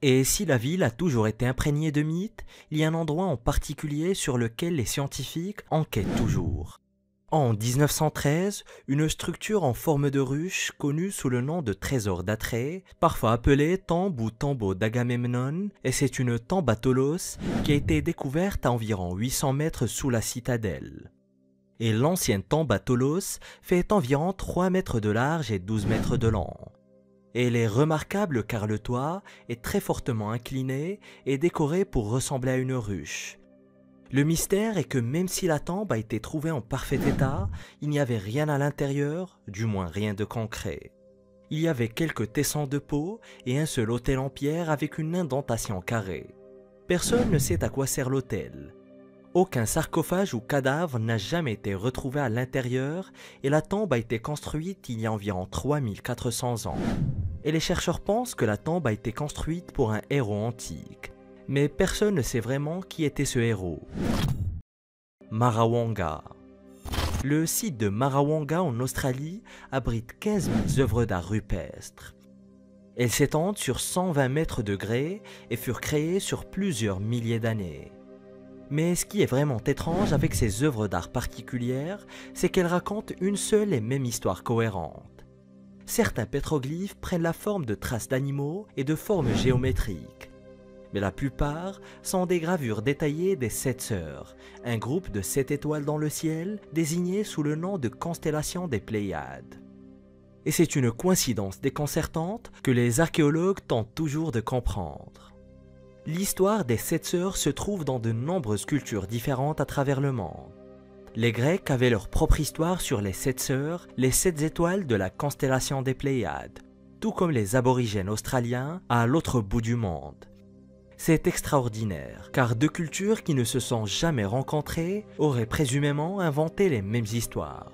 Et si la ville a toujours été imprégnée de mythes, il y a un endroit en particulier sur lequel les scientifiques enquêtent toujours. En 1913, une structure en forme de ruche, connue sous le nom de trésor d'Atrée, parfois appelée tombe ou tombeau d'Agamemnon, et c'est une tombe à Tholos qui a été découverte à environ 800 mètres sous la citadelle. Et l'ancienne tombe à Tholos fait environ 3 mètres de large et 12 mètres de long. Et elle est remarquable car le toit est très fortement incliné et décoré pour ressembler à une ruche. Le mystère est que même si la tombe a été trouvée en parfait état, il n'y avait rien à l'intérieur, du moins rien de concret. Il y avait quelques tessons de peau et un seul autel en pierre avec une indentation carrée. Personne ne sait à quoi sert l'autel. Aucun sarcophage ou cadavre n'a jamais été retrouvé à l'intérieur et la tombe a été construite il y a environ 3400 ans. Et les chercheurs pensent que la tombe a été construite pour un héros antique. Mais personne ne sait vraiment qui était ce héros. Marawanga. Le site de Marawanga en Australie abrite 15 000 œuvres d'art rupestres. Elles s'étendent sur 120 mètres de grès et furent créées sur plusieurs milliers d'années. Mais ce qui est vraiment étrange avec ces œuvres d'art particulières, c'est qu'elles racontent une seule et même histoire cohérente. Certains pétroglyphes prennent la forme de traces d'animaux et de formes géométriques. Mais la plupart sont des gravures détaillées des 7 sœurs, un groupe de 7 étoiles dans le ciel désigné sous le nom de constellation des Pléiades. Et c'est une coïncidence déconcertante que les archéologues tentent toujours de comprendre. L'histoire des 7 sœurs se trouve dans de nombreuses cultures différentes à travers le monde. Les Grecs avaient leur propre histoire sur les 7 sœurs, les 7 étoiles de la constellation des Pléiades, tout comme les aborigènes australiens à l'autre bout du monde. C'est extraordinaire, car deux cultures qui ne se sont jamais rencontrées auraient présumément inventé les mêmes histoires.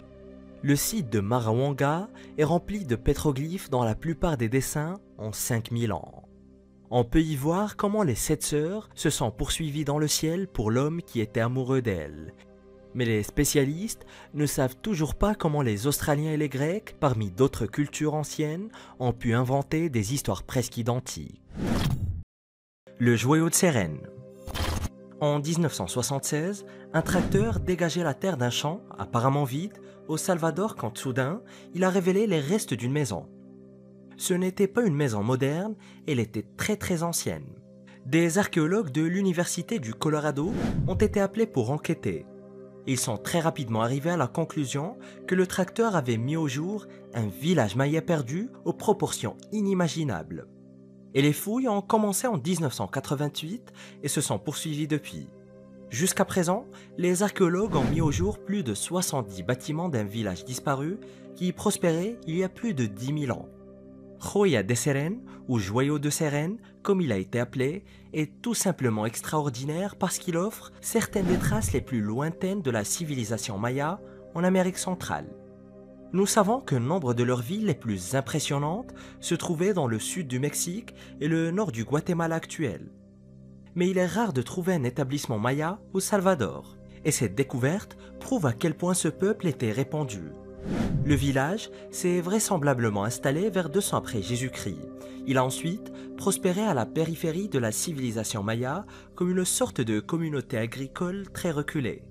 Le site de Marawanga est rempli de pétroglyphes dont la plupart des dessins ont 5000 ans. On peut y voir comment les 7 sœurs se sont poursuivies dans le ciel pour l'homme qui était amoureux d'elles. Mais les spécialistes ne savent toujours pas comment les Australiens et les Grecs, parmi d'autres cultures anciennes, ont pu inventer des histoires presque identiques. Le joyau de Sérène. En 1976, un tracteur dégageait la terre d'un champ, apparemment vide, au Salvador quand soudain, il a révélé les restes d'une maison. Ce n'était pas une maison moderne, elle était très ancienne. Des archéologues de l'Université du Colorado ont été appelés pour enquêter. Ils sont très rapidement arrivés à la conclusion que le tracteur avait mis au jour un village maya perdu aux proportions inimaginables. Et les fouilles ont commencé en 1988 et se sont poursuivies depuis. Jusqu'à présent, les archéologues ont mis au jour plus de 70 bâtiments d'un village disparu qui prospérait il y a plus de 10 000 ans. Joya de Sérène, ou joyau de Sérène, comme il a été appelé, est tout simplement extraordinaire parce qu'il offre certaines des traces les plus lointaines de la civilisation maya en Amérique centrale. Nous savons que nombre de leurs villes les plus impressionnantes se trouvaient dans le sud du Mexique et le nord du Guatemala actuel. Mais il est rare de trouver un établissement maya au Salvador, et cette découverte prouve à quel point ce peuple était répandu. Le village s'est vraisemblablement installé vers 200 après Jésus-Christ. Il a ensuite prospéré à la périphérie de la civilisation maya comme une sorte de communauté agricole très reculée.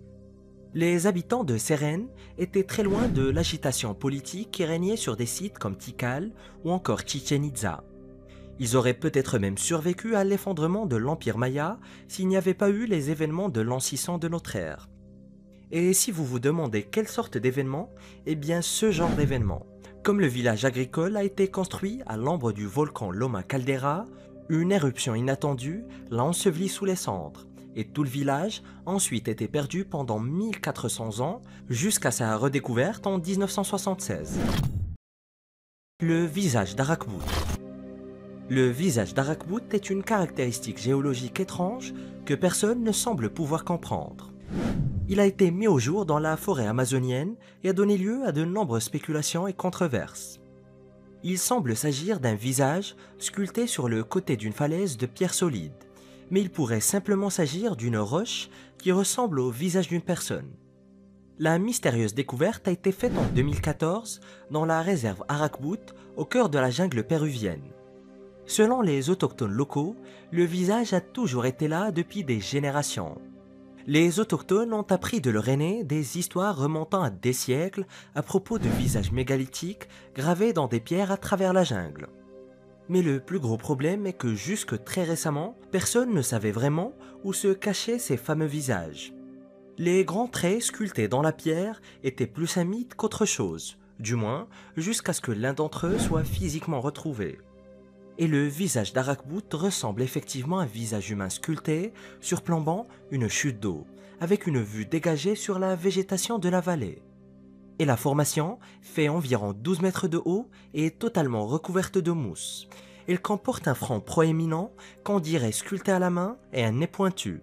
Les habitants de Sérène étaient très loin de l'agitation politique qui régnait sur des sites comme Tikal ou encore Chichen Itza. Ils auraient peut-être même survécu à l'effondrement de l'Empire Maya s'il n'y avait pas eu les événements de l'an 600 de notre ère. Et si vous vous demandez quelle sorte d'événement, eh bien ce genre d'événement. Comme le village agricole a été construit à l'ombre du volcan Loma Caldera, une éruption inattendue l'a enseveli sous les cendres, et tout le village a ensuite été perdu pendant 1400 ans jusqu'à sa redécouverte en 1976. Le visage d'Arakbout. Le visage d'Arakbout est une caractéristique géologique étrange que personne ne semble pouvoir comprendre. Il a été mis au jour dans la forêt amazonienne et a donné lieu à de nombreuses spéculations et controverses. Il semble s'agir d'un visage sculpté sur le côté d'une falaise de pierre solide, mais il pourrait simplement s'agir d'une roche qui ressemble au visage d'une personne. La mystérieuse découverte a été faite en 2014 dans la réserve Arakbout au cœur de la jungle péruvienne. Selon les autochtones locaux, le visage a toujours été là depuis des générations. Les autochtones ont appris de leur aîné des histoires remontant à des siècles à propos de visages mégalithiques gravés dans des pierres à travers la jungle. Mais le plus gros problème est que jusque très récemment, personne ne savait vraiment où se cachaient ces fameux visages. Les grands traits sculptés dans la pierre étaient plus un mythe qu'autre chose, du moins jusqu'à ce que l'un d'entre eux soit physiquement retrouvé. Et le visage d'Arakbout ressemble effectivement à un visage humain sculpté, surplombant une chute d'eau, avec une vue dégagée sur la végétation de la vallée. Et la formation fait environ 12 mètres de haut et est totalement recouverte de mousse. Elle comporte un front proéminent qu'on dirait sculpté à la main et un nez pointu.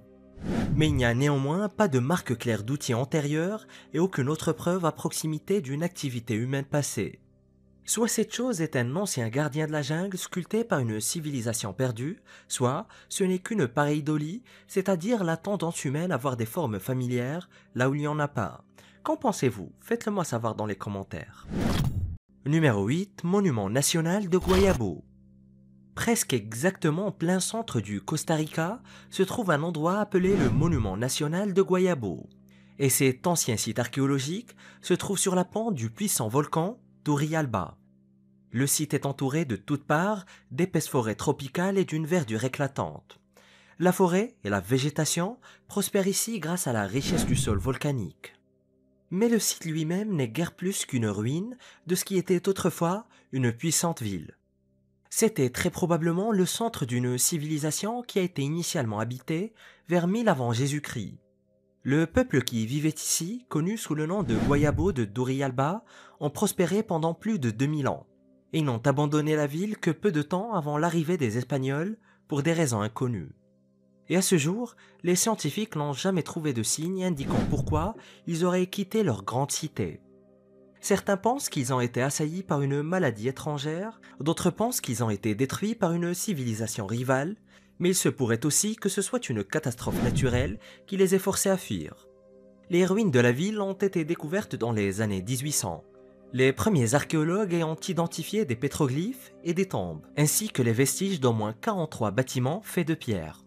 Mais il n'y a néanmoins pas de marque claire d'outils antérieurs et aucune autre preuve à proximité d'une activité humaine passée. Soit cette chose est un ancien gardien de la jungle sculpté par une civilisation perdue, soit ce n'est qu'une pareidolie, c'est-à-dire la tendance humaine à voir des formes familières là où il n'y en a pas. Qu'en pensez-vous? Faites-le moi savoir dans les commentaires. Numéro 8, Monument national de Guayabo. Presque exactement en plein centre du Costa Rica se trouve un endroit appelé le Monument national de Guayabo. Et cet ancien site archéologique se trouve sur la pente du puissant volcan Turrialba. Le site est entouré de toutes parts d'épaisses forêts tropicales et d'une verdure éclatante. La forêt et la végétation prospèrent ici grâce à la richesse du sol volcanique. Mais le site lui-même n'est guère plus qu'une ruine de ce qui était autrefois une puissante ville. C'était très probablement le centre d'une civilisation qui a été initialement habitée vers 1000 avant Jésus-Christ. Le peuple qui vivait ici, connu sous le nom de Guayabo de Turrialba, ont prospéré pendant plus de 2000 ans, et n'ont abandonné la ville que peu de temps avant l'arrivée des Espagnols pour des raisons inconnues. Et à ce jour, les scientifiques n'ont jamais trouvé de signes indiquant pourquoi ils auraient quitté leur grande cité. Certains pensent qu'ils ont été assaillis par une maladie étrangère, d'autres pensent qu'ils ont été détruits par une civilisation rivale, mais il se pourrait aussi que ce soit une catastrophe naturelle qui les ait forcés à fuir. Les ruines de la ville ont été découvertes dans les années 1800. Les premiers archéologues ayant identifié des pétroglyphes et des tombes, ainsi que les vestiges d'au moins 43 bâtiments faits de pierre.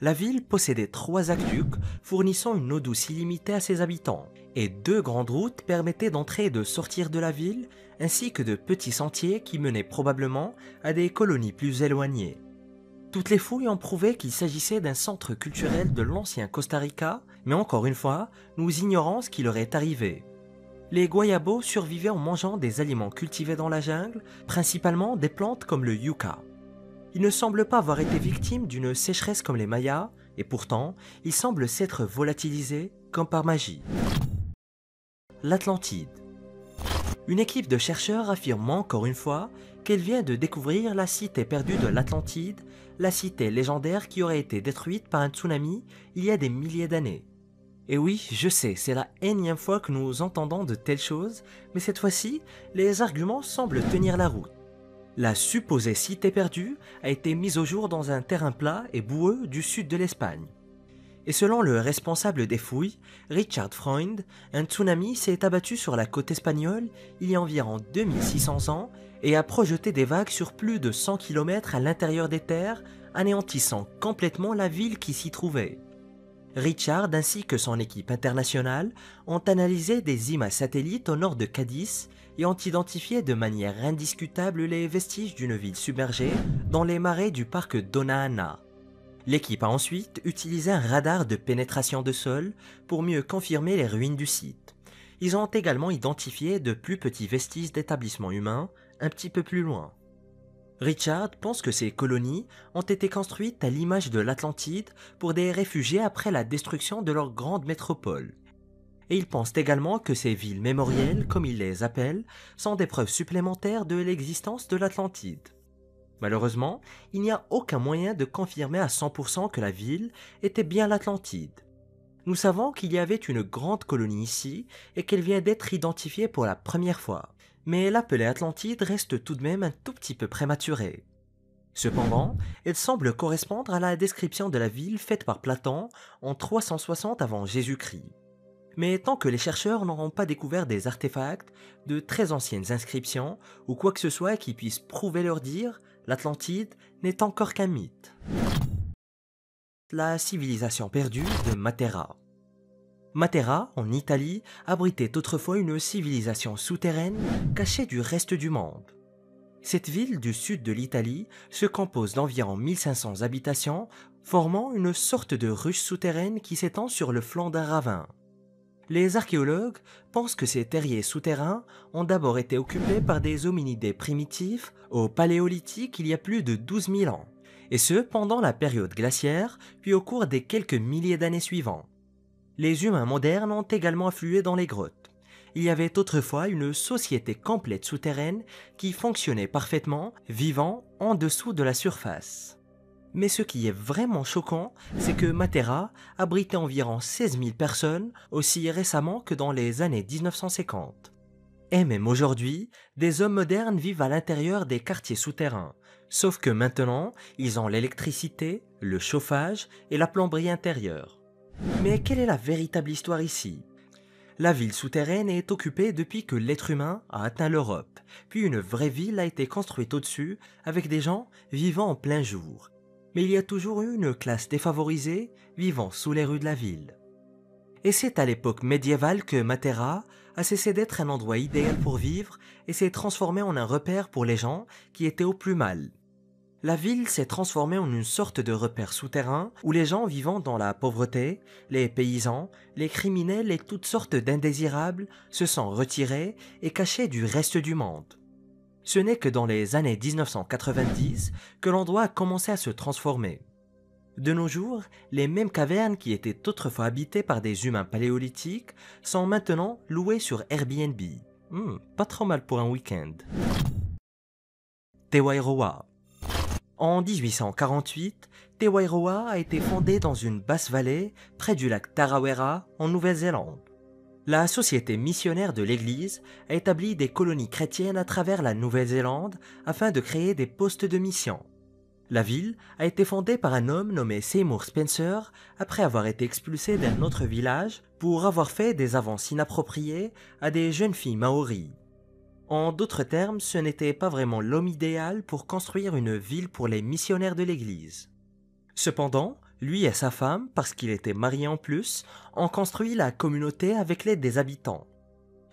La ville possédait 3 aqueducs fournissant une eau douce illimitée à ses habitants, et 2 grandes routes permettaient d'entrer et de sortir de la ville, ainsi que de petits sentiers qui menaient probablement à des colonies plus éloignées. Toutes les fouilles ont prouvé qu'il s'agissait d'un centre culturel de l'ancien Costa Rica, mais encore une fois, nous ignorons ce qui leur est arrivé. Les Guayabos survivaient en mangeant des aliments cultivés dans la jungle, principalement des plantes comme le yucca. Ils ne semblent pas avoir été victimes d'une sécheresse comme les Mayas, et pourtant, ils semblent s'être volatilisés comme par magie. L'Atlantide. Une équipe de chercheurs affirme encore une fois qu'elle vient de découvrir la cité perdue de l'Atlantide, la cité légendaire qui aurait été détruite par un tsunami il y a des milliers d'années. Et oui, je sais, c'est la énième fois que nous entendons de telles choses, mais cette fois-ci, les arguments semblent tenir la route. La supposée cité perdue a été mise au jour dans un terrain plat et boueux du sud de l'Espagne. Et selon le responsable des fouilles, Richard Freund, un tsunami s'est abattu sur la côte espagnole il y a environ 2600 ans et a projeté des vagues sur plus de 100 km à l'intérieur des terres, anéantissant complètement la ville qui s'y trouvait. Richard ainsi que son équipe internationale ont analysé des images satellites au nord de Cadiz et ont identifié de manière indiscutable les vestiges d'une ville submergée dans les marais du parc Dona Ana. L'équipe a ensuite utilisé un radar de pénétration de sol pour mieux confirmer les ruines du site. Ils ont également identifié de plus petits vestiges d'établissements humains un petit peu plus loin. Richard pense que ces colonies ont été construites à l'image de l'Atlantide pour des réfugiés après la destruction de leur grande métropole. Et il pense également que ces villes mémorielles, comme il les appelle, sont des preuves supplémentaires de l'existence de l'Atlantide. Malheureusement, il n'y a aucun moyen de confirmer à 100% que la ville était bien l'Atlantide. Nous savons qu'il y avait une grande colonie ici et qu'elle vient d'être identifiée pour la première fois. Mais l'appeler Atlantide reste tout de même un tout petit peu prématuré. Cependant, elle semble correspondre à la description de la ville faite par Platon en 360 avant Jésus-Christ. Mais tant que les chercheurs n'auront pas découvert des artefacts, de très anciennes inscriptions ou quoi que ce soit qui puisse prouver leur dire, l'Atlantide n'est encore qu'un mythe. La civilisation perdue de Matera. Matera, en Italie, abritait autrefois une civilisation souterraine cachée du reste du monde. Cette ville du sud de l'Italie se compose d'environ 1500 habitations, formant une sorte de ruche souterraine qui s'étend sur le flanc d'un ravin. Les archéologues pensent que ces terriers souterrains ont d'abord été occupés par des hominidés primitifs au Paléolithique il y a plus de 12 000 ans, et ce pendant la période glaciaire, puis au cours des quelques milliers d'années suivantes. Les humains modernes ont également afflué dans les grottes. Il y avait autrefois une société complète souterraine qui fonctionnait parfaitement, vivant en dessous de la surface. Mais ce qui est vraiment choquant, c'est que Matera abritait environ 16 000 personnes aussi récemment que dans les années 1950. Et même aujourd'hui, des hommes modernes vivent à l'intérieur des quartiers souterrains, sauf que maintenant, ils ont l'électricité, le chauffage et la plomberie intérieure. Mais quelle est la véritable histoire ici? La ville souterraine est occupée depuis que l'être humain a atteint l'Europe, puis une vraie ville a été construite au-dessus avec des gens vivant en plein jour. Mais il y a toujours eu une classe défavorisée vivant sous les rues de la ville. Et c'est à l'époque médiévale que Matera a cessé d'être un endroit idéal pour vivre et s'est transformé en un repère pour les gens qui étaient au plus mal. La ville s'est transformée en une sorte de repère souterrain où les gens vivant dans la pauvreté, les paysans, les criminels et toutes sortes d'indésirables se sont retirés et cachés du reste du monde. Ce n'est que dans les années 1990 que l'endroit a commencé à se transformer. De nos jours, les mêmes cavernes qui étaient autrefois habitées par des humains paléolithiques sont maintenant louées sur Airbnb. Pas trop mal pour un week-end. Te Wairoa. En 1848, Te Wairoa a été fondée dans une basse vallée près du lac Tarawera en Nouvelle-Zélande. La société missionnaire de l'Église a établi des colonies chrétiennes à travers la Nouvelle-Zélande afin de créer des postes de mission. La ville a été fondée par un homme nommé Seymour Spencer après avoir été expulsé d'un autre village pour avoir fait des avances inappropriées à des jeunes filles maoris. En d'autres termes, ce n'était pas vraiment l'homme idéal pour construire une ville pour les missionnaires de l'Église. Cependant, lui et sa femme, parce qu'il était marié en plus, ont construit la communauté avec l'aide des habitants.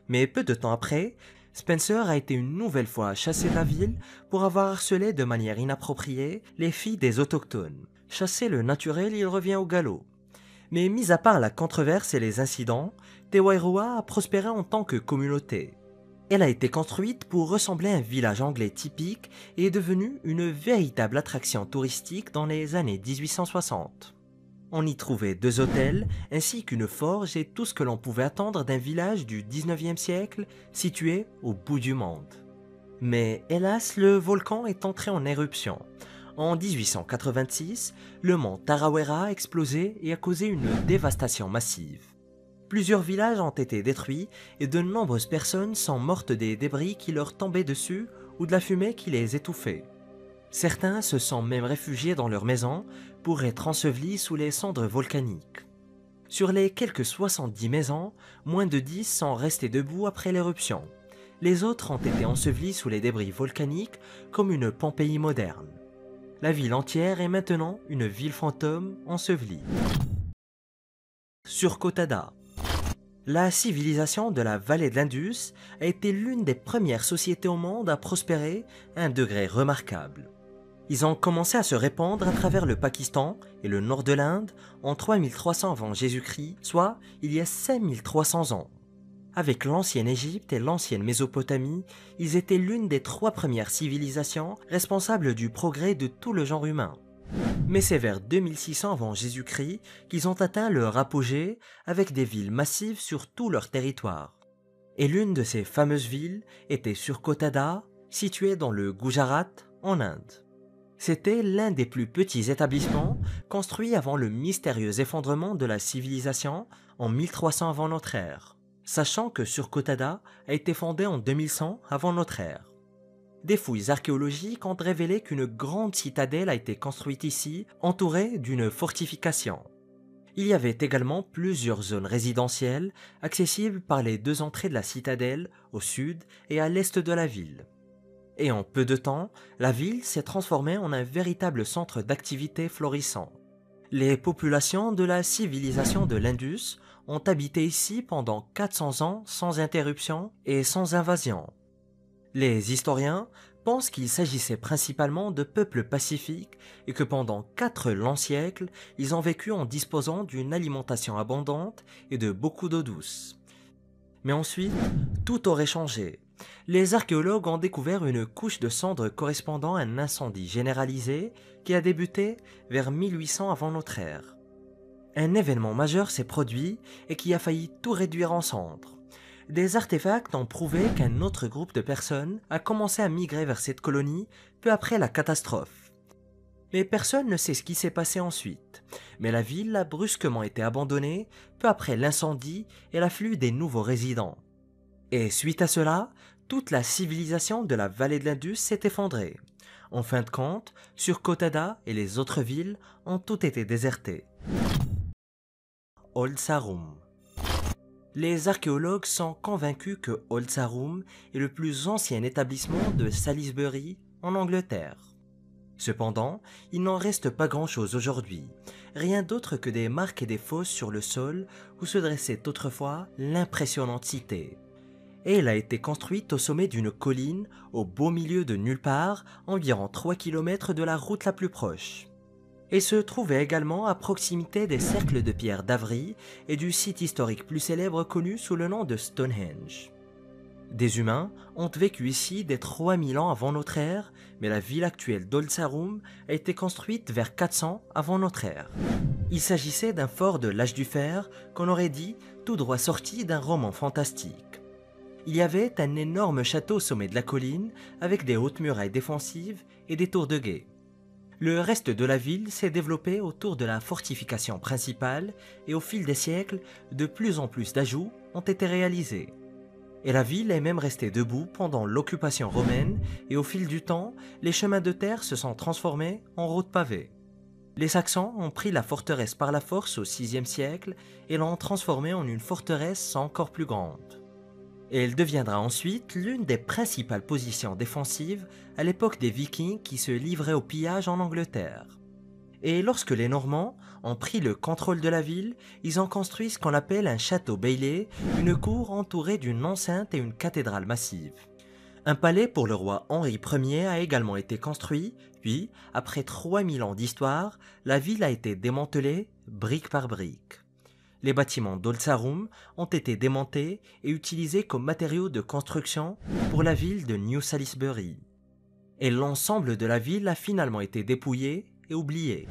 Mais peu de temps après, Spencer a été une nouvelle fois chassé de la ville pour avoir harcelé de manière inappropriée les filles des autochtones. Chassé le naturel, il revient au galop. Mais mis à part la controverse et les incidents, Te Wairoa a prospéré en tant que communauté. Elle a été construite pour ressembler à un village anglais typique et est devenue une véritable attraction touristique dans les années 1860. On y trouvait 2 hôtels ainsi qu'une forge et tout ce que l'on pouvait attendre d'un village du 19e siècle situé au bout du monde. Mais hélas, le volcan est entré en éruption. En 1886, le mont Tarawera a explosé et a causé une dévastation massive. Plusieurs villages ont été détruits et de nombreuses personnes sont mortes des débris qui leur tombaient dessus ou de la fumée qui les étouffait. Certains se sont même réfugiés dans leurs maisons pour être ensevelis sous les cendres volcaniques. Sur les quelques 70 maisons, moins de 10 sont restées debout après l'éruption. Les autres ont été ensevelis sous les débris volcaniques comme une Pompéi moderne. La ville entière est maintenant une ville fantôme ensevelie. Surkotada. La civilisation de la vallée de l'Indus a été l'une des premières sociétés au monde à prospérer à un degré remarquable. Ils ont commencé à se répandre à travers le Pakistan et le nord de l'Inde en 3300 avant Jésus-Christ, soit il y a 5300 ans. Avec l'ancienne Égypte et l'ancienne Mésopotamie, ils étaient l'une des 3 premières civilisations responsables du progrès de tout le genre humain. Mais c'est vers 2600 avant Jésus-Christ qu'ils ont atteint leur apogée avec des villes massives sur tout leur territoire. Et l'une de ces fameuses villes était Surkotada, située dans le Gujarat, en Inde. C'était l'un des plus petits établissements construits avant le mystérieux effondrement de la civilisation en 1300 avant notre ère, sachant que Surkotada a été fondée en 2100 avant notre ère. Des fouilles archéologiques ont révélé qu'une grande citadelle a été construite ici, entourée d'une fortification. Il y avait également plusieurs zones résidentielles accessibles par les 2 entrées de la citadelle, au sud et à l'est de la ville. Et en peu de temps, la ville s'est transformée en un véritable centre d'activité florissant. Les populations de la civilisation de l'Indus ont habité ici pendant 400 ans sans interruption et sans invasion. Les historiens pensent qu'il s'agissait principalement de peuples pacifiques et que pendant 4 longs siècles, ils ont vécu en disposant d'une alimentation abondante et de beaucoup d'eau douce. Mais ensuite, tout aurait changé. Les archéologues ont découvert une couche de cendres correspondant à un incendie généralisé qui a débuté vers 1800 avant notre ère. Un événement majeur s'est produit et qui a failli tout réduire en cendres. Des artefacts ont prouvé qu'un autre groupe de personnes a commencé à migrer vers cette colonie peu après la catastrophe. Mais personne ne sait ce qui s'est passé ensuite. Mais la ville a brusquement été abandonnée peu après l'incendie et l'afflux des nouveaux résidents. Et suite à cela, toute la civilisation de la vallée de l'Indus s'est effondrée. En fin de compte, Surkotada et les autres villes ont toutes été désertées. Old Sarum. Les archéologues sont convaincus que Old Sarum est le plus ancien établissement de Salisbury en Angleterre. Cependant, il n'en reste pas grand-chose aujourd'hui, rien d'autre que des marques et des fosses sur le sol où se dressait autrefois l'impressionnante cité. Et elle a été construite au sommet d'une colline au beau milieu de nulle part, environ 3 km de la route la plus proche. Et se trouvait également à proximité des cercles de pierre d'Avery et du site historique plus célèbre connu sous le nom de Stonehenge. Des humains ont vécu ici dès 3000 ans avant notre ère, mais la ville actuelle d'Old Sarum a été construite vers 400 avant notre ère. Il s'agissait d'un fort de l'âge du fer qu'on aurait dit tout droit sorti d'un roman fantastique. Il y avait un énorme château au sommet de la colline avec des hautes murailles défensives et des tours de guet. Le reste de la ville s'est développé autour de la fortification principale et au fil des siècles, de plus en plus d'ajouts ont été réalisés. Et la ville est même restée debout pendant l'occupation romaine et au fil du temps, les chemins de terre se sont transformés en routes pavées. Les Saxons ont pris la forteresse par la force au VIe siècle et l'ont transformée en une forteresse encore plus grande. Et elle deviendra ensuite l'une des principales positions défensives à l'époque des Vikings qui se livraient au pillage en Angleterre. Et lorsque les Normands ont pris le contrôle de la ville, ils ont construit ce qu'on appelle un château Bailey, une cour entourée d'une enceinte et une cathédrale massive. Un palais pour le roi Henri Ier a également été construit, puis, après 3000 ans d'histoire, la ville a été démantelée brique par brique. Les bâtiments d'Old Sarum ont été démontés et utilisés comme matériaux de construction pour la ville de New Salisbury. Et l'ensemble de la ville a finalement été dépouillé et oublié.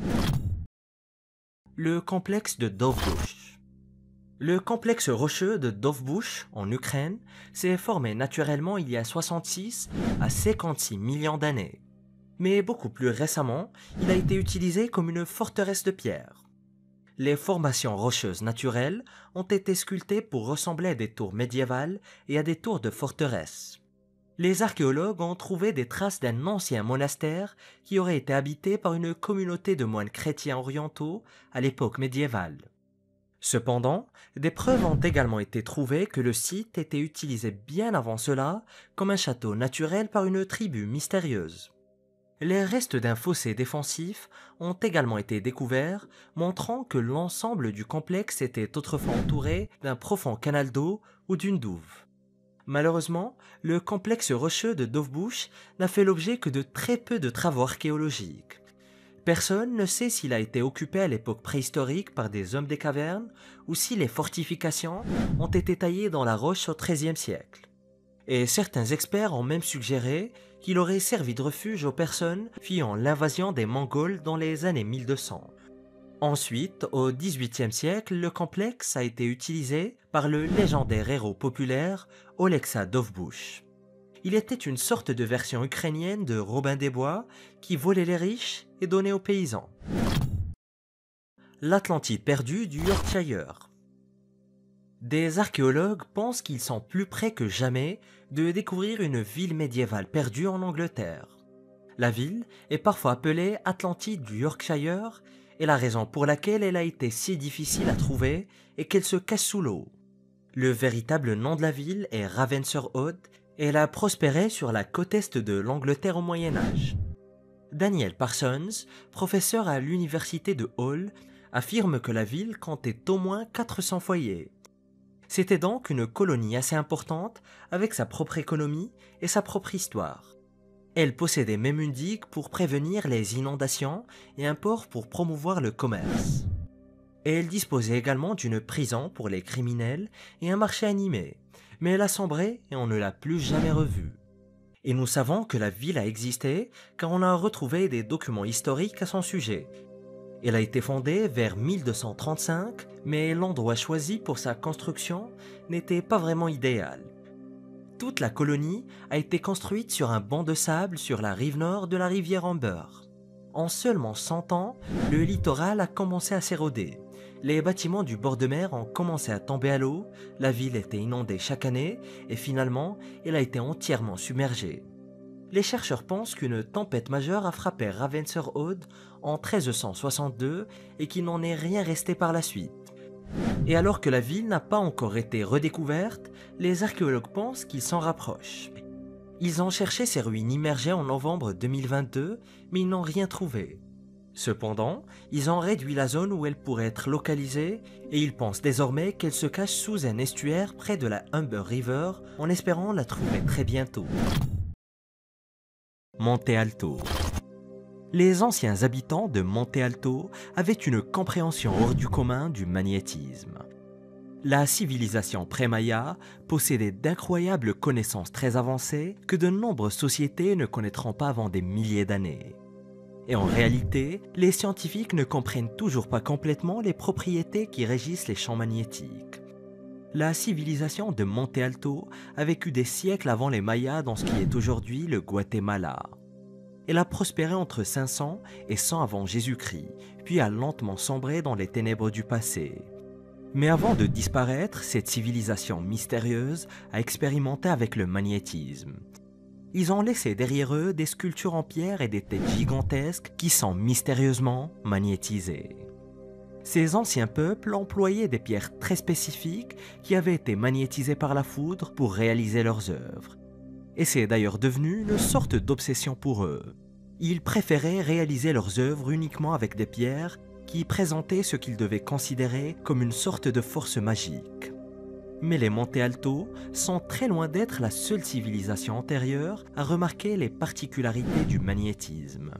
Le complexe de Dovbush. Le complexe rocheux de Dovbush, en Ukraine, s'est formé naturellement il y a 66 à 56 millions d'années. Mais beaucoup plus récemment, il a été utilisé comme une forteresse de pierre. Les formations rocheuses naturelles ont été sculptées pour ressembler à des tours médiévales et à des tours de forteresse. Les archéologues ont trouvé des traces d'un ancien monastère qui aurait été habité par une communauté de moines chrétiens orientaux à l'époque médiévale. Cependant, des preuves ont également été trouvées que le site était utilisé bien avant cela comme un château naturel par une tribu mystérieuse. Les restes d'un fossé défensif ont également été découverts, montrant que l'ensemble du complexe était autrefois entouré d'un profond canal d'eau ou d'une douve. Malheureusement, le complexe rocheux de Dovbush n'a fait l'objet que de très peu de travaux archéologiques. Personne ne sait s'il a été occupé à l'époque préhistorique par des hommes des cavernes ou si les fortifications ont été taillées dans la roche au XIIIe siècle. Et certains experts ont même suggéré qu'il aurait servi de refuge aux personnes fuyant l'invasion des Mongols dans les années 1200. Ensuite, au XVIIIe siècle, le complexe a été utilisé par le légendaire héros populaire Olexa Dovbush. Il était une sorte de version ukrainienne de Robin des Bois qui volait les riches et donnait aux paysans. L'Atlantide perdue du Yorkshire. Des archéologues pensent qu'ils sont plus près que jamais de découvrir une ville médiévale perdue en Angleterre. La ville est parfois appelée Atlantide du Yorkshire et la raison pour laquelle elle a été si difficile à trouver est qu'elle se cache sous l'eau. Le véritable nom de la ville est Ravensor-Odd et elle a prospéré sur la côte est de l'Angleterre au Moyen-Âge. Daniel Parsons, professeur à l'université de Hull, affirme que la ville comptait au moins 400 foyers. C'était donc une colonie assez importante avec sa propre économie et sa propre histoire. Elle possédait même une digue pour prévenir les inondations et un port pour promouvoir le commerce. Et elle disposait également d'une prison pour les criminels et un marché animé, mais elle a sombré et on ne l'a plus jamais revue. Et nous savons que la ville a existé car on a retrouvé des documents historiques à son sujet. Elle a été fondée vers 1235, mais l'endroit choisi pour sa construction n'était pas vraiment idéal. Toute la colonie a été construite sur un banc de sable sur la rive nord de la rivière Humber. En seulement 100 ans, le littoral a commencé à s'éroder. Les bâtiments du bord de mer ont commencé à tomber à l'eau, la ville était inondée chaque année et finalement, elle a été entièrement submergée. Les chercheurs pensent qu'une tempête majeure a frappé Ravensor-Odd en 1362 et qu'il n'en est rien resté par la suite. Et alors que la ville n'a pas encore été redécouverte, les archéologues pensent qu'ils s'en rapprochent. Ils ont cherché ces ruines immergées en novembre 2022, mais ils n'ont rien trouvé. Cependant, ils ont réduit la zone où elle pourrait être localisée et ils pensent désormais qu'elle se cache sous un estuaire près de la Humber River en espérant la trouver très bientôt. Monte Alto. Les anciens habitants de Monte Alto avaient une compréhension hors du commun du magnétisme. La civilisation pré-maya possédait d'incroyables connaissances très avancées que de nombreuses sociétés ne connaîtront pas avant des milliers d'années. Et en réalité, les scientifiques ne comprennent toujours pas complètement les propriétés qui régissent les champs magnétiques. La civilisation de Monte Alto a vécu des siècles avant les Mayas dans ce qui est aujourd'hui le Guatemala. Elle a prospéré entre 500 et 100 avant Jésus-Christ, puis a lentement sombré dans les ténèbres du passé. Mais avant de disparaître, cette civilisation mystérieuse a expérimenté avec le magnétisme. Ils ont laissé derrière eux des sculptures en pierre et des têtes gigantesques qui sont mystérieusement magnétisées. Ces anciens peuples employaient des pierres très spécifiques qui avaient été magnétisées par la foudre pour réaliser leurs œuvres. Et c'est d'ailleurs devenu une sorte d'obsession pour eux. Ils préféraient réaliser leurs œuvres uniquement avec des pierres qui présentaient ce qu'ils devaient considérer comme une sorte de force magique. Mais les Monte Alto sont très loin d'être la seule civilisation antérieure à remarquer les particularités du magnétisme.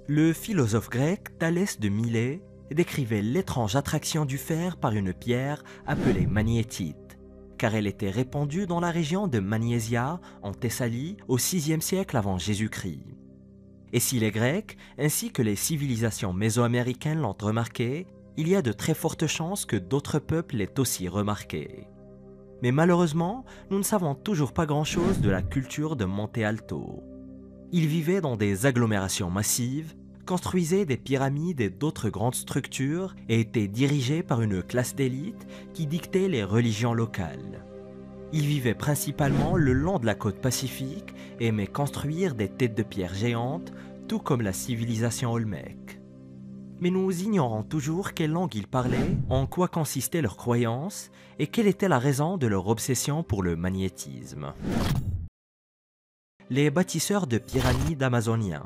Le philosophe grec Thalès de Milet décrivait l'étrange attraction du fer par une pierre appelée magnétite, car elle était répandue dans la région de Magnésia, en Thessalie, au VIe siècle avant Jésus-Christ. Et si les Grecs, ainsi que les civilisations mésoaméricaines l'ont remarqué, il y a de très fortes chances que d'autres peuples l'aient aussi remarqué. Mais malheureusement, nous ne savons toujours pas grand-chose de la culture de Monte Alto. Ils vivaient dans des agglomérations massives, construisaient des pyramides et d'autres grandes structures et étaient dirigés par une classe d'élite qui dictait les religions locales. Ils vivaient principalement le long de la côte pacifique et aimaient construire des têtes de pierre géantes, tout comme la civilisation olmèque. Mais nous ignorons toujours quelle langue ils parlaient, en quoi consistait leur croyance et quelle était la raison de leur obsession pour le magnétisme. Les bâtisseurs de pyramides amazoniens.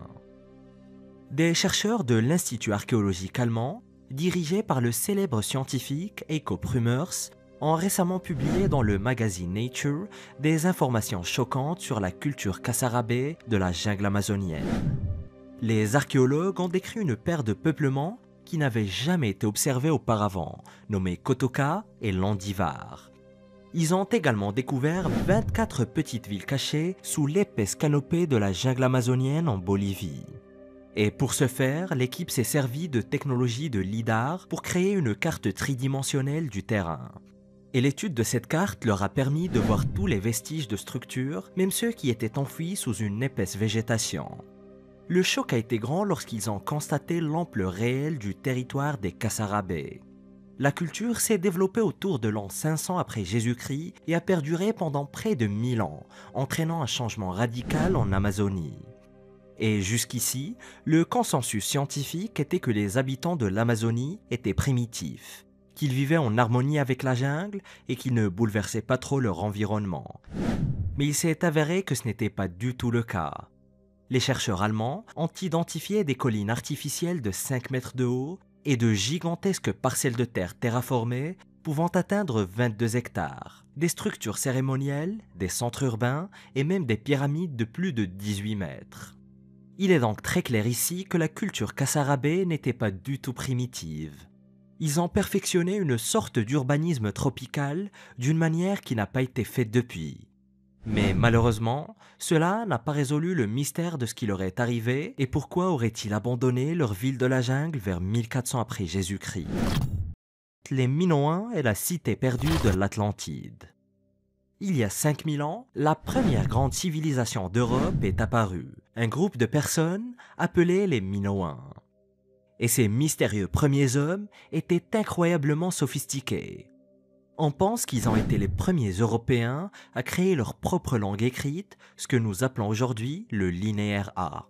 Des chercheurs de l'Institut archéologique allemand, dirigés par le célèbre scientifique Heiko Brümers, ont récemment publié dans le magazine Nature des informations choquantes sur la culture Kasarabe de la jungle amazonienne. Les archéologues ont décrit une paire de peuplements qui n'avaient jamais été observés auparavant, nommés Kotoka et Landivar. Ils ont également découvert 24 petites villes cachées sous l'épaisse canopée de la jungle amazonienne en Bolivie. Et pour ce faire, l'équipe s'est servie de technologie de LIDAR pour créer une carte tridimensionnelle du terrain. Et l'étude de cette carte leur a permis de voir tous les vestiges de structures, même ceux qui étaient enfouis sous une épaisse végétation. Le choc a été grand lorsqu'ils ont constaté l'ampleur réelle du territoire des Kasarabe. La culture s'est développée autour de l'an 500 après Jésus-Christ et a perduré pendant près de 1000 ans, entraînant un changement radical en Amazonie. Et jusqu'ici, le consensus scientifique était que les habitants de l'Amazonie étaient primitifs, qu'ils vivaient en harmonie avec la jungle et qu'ils ne bouleversaient pas trop leur environnement. Mais il s'est avéré que ce n'était pas du tout le cas. Les chercheurs allemands ont identifié des collines artificielles de 5 mètres de haut et de gigantesques parcelles de terre terraformées pouvant atteindre 22 hectares, des structures cérémonielles, des centres urbains et même des pyramides de plus de 18 mètres. Il est donc très clair ici que la culture Kasarabe n'était pas du tout primitive. Ils ont perfectionné une sorte d'urbanisme tropical d'une manière qui n'a pas été faite depuis. Mais malheureusement, cela n'a pas résolu le mystère de ce qui leur est arrivé et pourquoi auraient-ils abandonné leur ville de la jungle vers 1400 après Jésus-Christ. Les Minoens est la cité perdue de l'Atlantide. Il y a 5000 ans, la première grande civilisation d'Europe est apparue, un groupe de personnes appelées les Minoens. Et ces mystérieux premiers hommes étaient incroyablement sophistiqués. On pense qu'ils ont été les premiers Européens à créer leur propre langue écrite, ce que nous appelons aujourd'hui le linéaire A.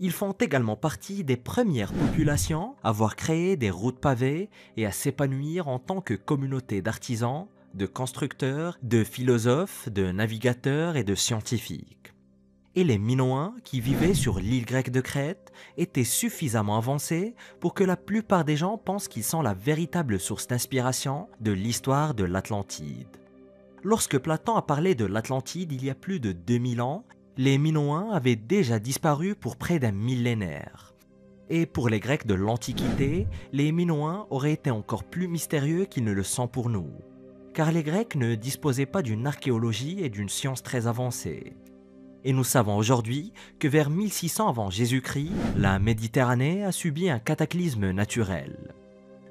Ils font également partie des premières populations à avoir créé des routes pavées et à s'épanouir en tant que communauté d'artisans, de constructeurs, de philosophes, de navigateurs et de scientifiques. Et les Minoens, qui vivaient sur l'île grecque de Crète, étaient suffisamment avancés pour que la plupart des gens pensent qu'ils sont la véritable source d'inspiration de l'histoire de l'Atlantide. Lorsque Platon a parlé de l'Atlantide il y a plus de 2000 ans, les Minoens avaient déjà disparu pour près d'un millénaire. Et pour les Grecs de l'Antiquité, les Minoens auraient été encore plus mystérieux qu'ils ne le sont pour nous. Car les Grecs ne disposaient pas d'une archéologie et d'une science très avancée. Et nous savons aujourd'hui que vers 1600 avant Jésus-Christ, la Méditerranée a subi un cataclysme naturel.